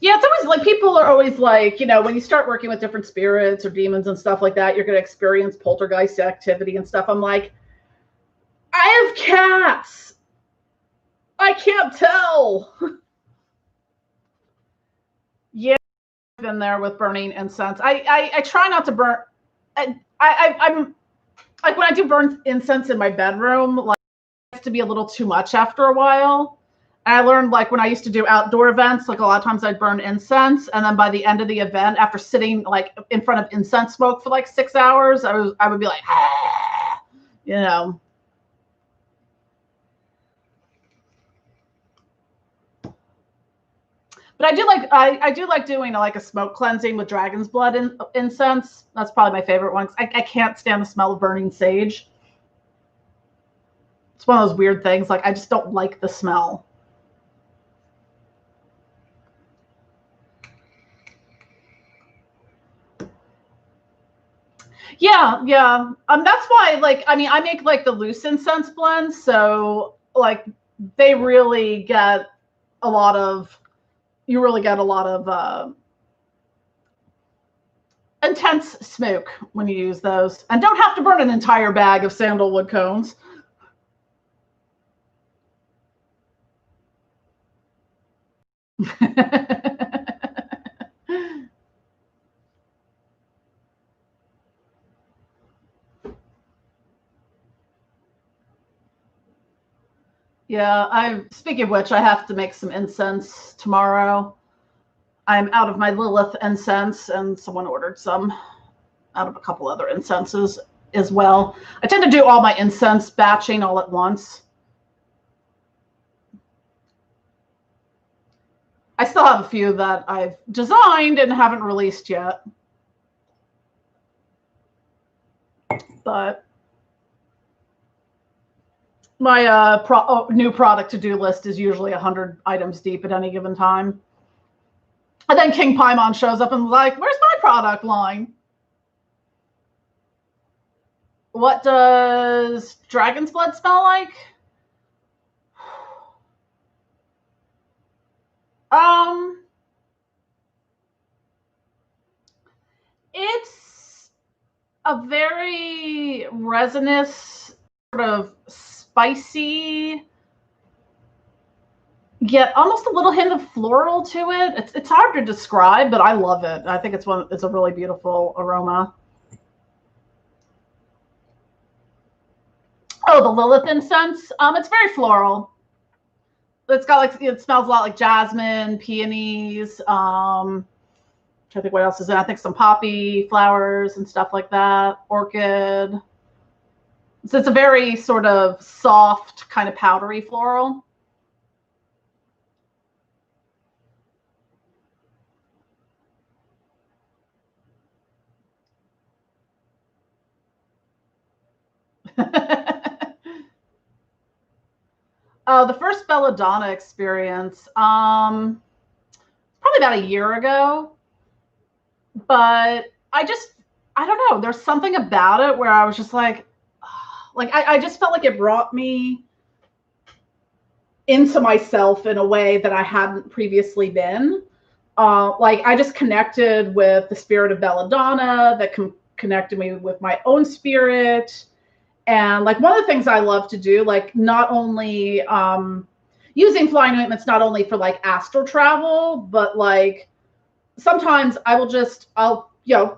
Yeah, it's always like people are always like, when you start working with different spirits or demons and stuff like that, you're going to experience poltergeist activity and stuff. I'm like, I have cats. I can't tell. Yeah, I've been there with burning incense. I try not to burn. I'm like when I do burn incense in my bedroom, like it has to be a little too much after a while. And I learned like when I used to do outdoor events, like a lot of times I'd burn incense, and then by the end of the event, after sitting like in front of incense smoke for like 6 hours, I would be like, ah, But I do like doing like a smoke cleansing with dragon's blood incense. That's probably my favorite one. I can't stand the smell of burning sage. It's one of those weird things. Like I just don't like the smell. Yeah. That's why, like, I mean, I make like the loose incense blends, so like they really get a lot of. You really get a lot of intense smoke when you use those, and don't have to burn an entire bag of sandalwood cones. Yeah, speaking of which, I have to make some incense tomorrow. I'm out of my Lilith incense, and someone ordered some out of a couple other incenses as well. I tend to do all my incense batching all at once. I still have a few that I've designed and haven't released yet. But my new product to-do list is usually 100 items deep at any given time. And then King Paimon shows up and is like, where's my product line? What does dragon's blood smell like? It's a very resinous, sort of spicy, yet almost a little hint of floral to it. It's hard to describe, but I love it. I think it's a really beautiful aroma. Oh, the Lilith incense. It's very floral. it's got like, it smells a lot like jasmine, peonies. I think what else is in it? I think some poppy flowers and stuff like that. Orchid. So it's a very sort of soft, kind of powdery floral. The first belladonna experience, probably about a year ago, but I don't know. There's something about it where I was just like I just felt like it brought me into myself in a way that I hadn't previously been. Like I just connected with the spirit of belladonna that connected me with my own spirit. And like one of the things I love to do, like not only using flying ointments, not only for like astral travel, but like sometimes I'll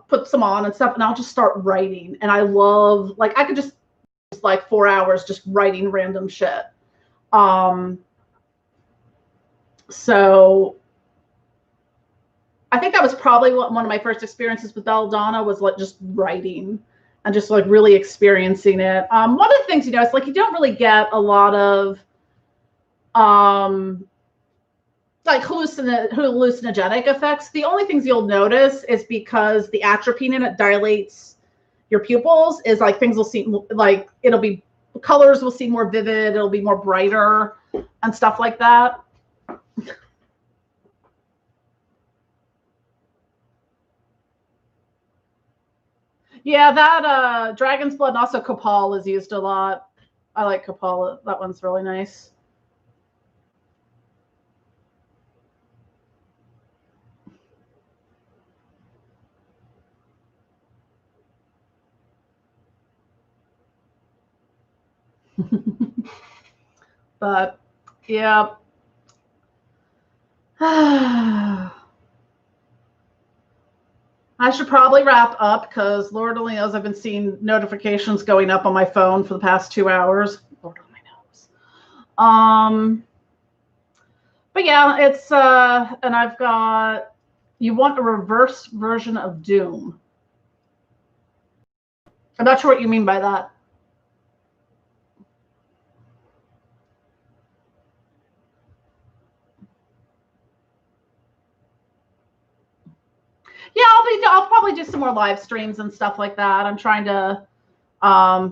put some on and stuff and I'll just start writing. And I love, like I could just like 4 hours just writing random shit. So I think that was probably one of my first experiences with belladonna, was like just writing and just like really experiencing it. One of the things, it's like you don't really get a lot of like hallucinogenic effects. The only things you'll notice is because the atropine in it dilates your pupils, is like things will seem like colors will seem more vivid, it'll be more brighter and stuff like that. Yeah, that dragon's blood and also copal is used a lot. I like copal. That one's really nice. But yeah. I should probably wrap up because Lord only knows I've been seeing notifications going up on my phone for the past 2 hours. Lord only knows. But yeah, it's and I've got, you want a reverse version of Doom. I'm not sure what you mean by that. Yeah, I'll probably do some more live streams and stuff like that. I'm trying to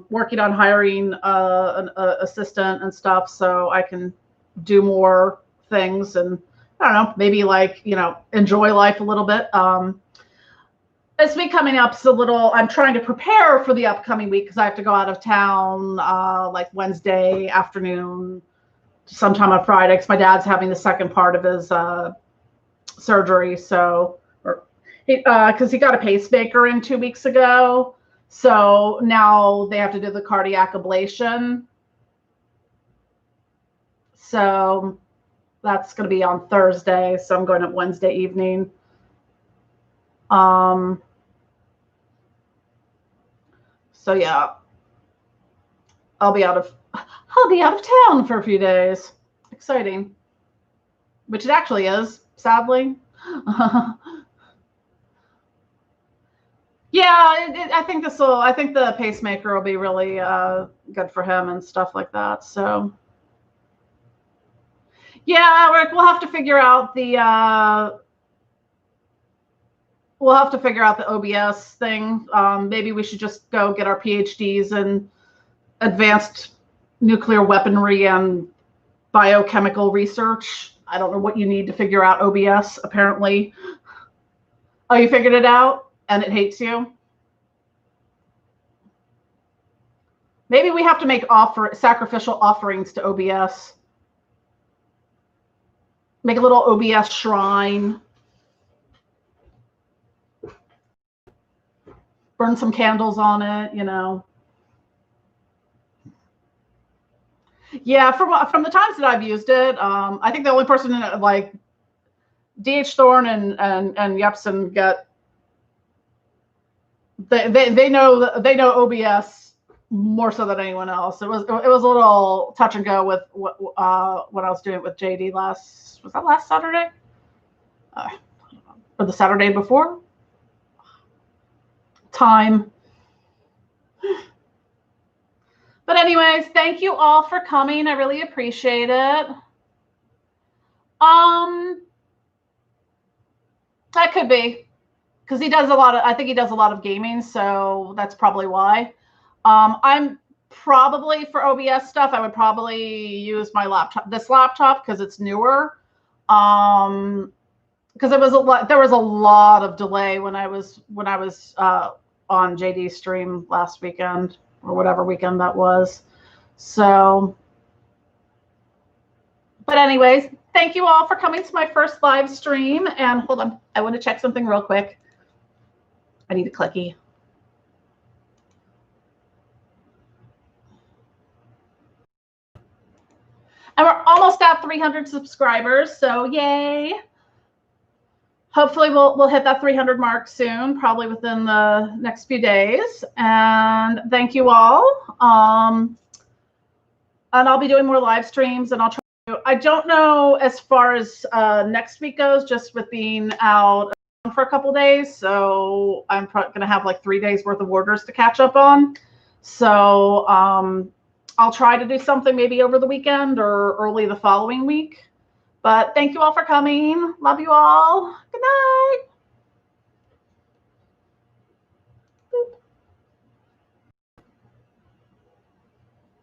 working on hiring an assistant and stuff so I can do more things and I don't know, maybe like, enjoy life a little bit. It's been coming up so little. I'm trying to prepare for the upcoming week because I have to go out of town like Wednesday afternoon, sometime on Friday, because my dad's having the second part of his surgery. So, because he got a pacemaker in 2 weeks ago. So now they have to do the cardiac ablation. So that's going to be on Thursday. So I'm going up Wednesday evening. So yeah, I'll be out of town for a few days. Exciting. Which it actually is, sadly. Yeah, I think the pacemaker will be really good for him and stuff like that. So yeah, Rick, we'll have to figure out the OBS thing. Maybe we should just go get our PhDs in advanced nuclear weaponry and biochemical research. I don't know what you need to figure out OBS, apparently. Oh, you figured it out and it hates you? Maybe we have to make sacrificial offerings to OBS. Make a little OBS shrine. Burn some candles on it, Yeah, from the times that I've used it, I think the only person in it, like DH Thorne and Yepson, they know OBS more so than anyone else. It was a little touch and go with what I was doing with JD was that last Saturday? Or the Saturday before? Time. But anyways, thank you all for coming. I really appreciate it. That could be because I think he does a lot of gaming, so that's probably why. I'm probably for OBS stuff, I would probably use my this laptop because it's newer. Because there was a lot of delay when I was on JD's stream last weekend or whatever weekend that was. So, but anyways, thank you all for coming to my first live stream. And hold on, I want to check something real quick. I need a clicky. And we're almost at 300 subscribers, so yay. Hopefully we'll hit that 300 mark soon, probably within the next few days. And thank you all. And I'll be doing more live streams, and I'll try to, I don't know as far as next week goes, just with being out for a couple days. So I'm going to have like 3 days worth of orders to catch up on. So I'll try to do something maybe over the weekend or early the following week. But thank you all for coming. Love you all. Good night.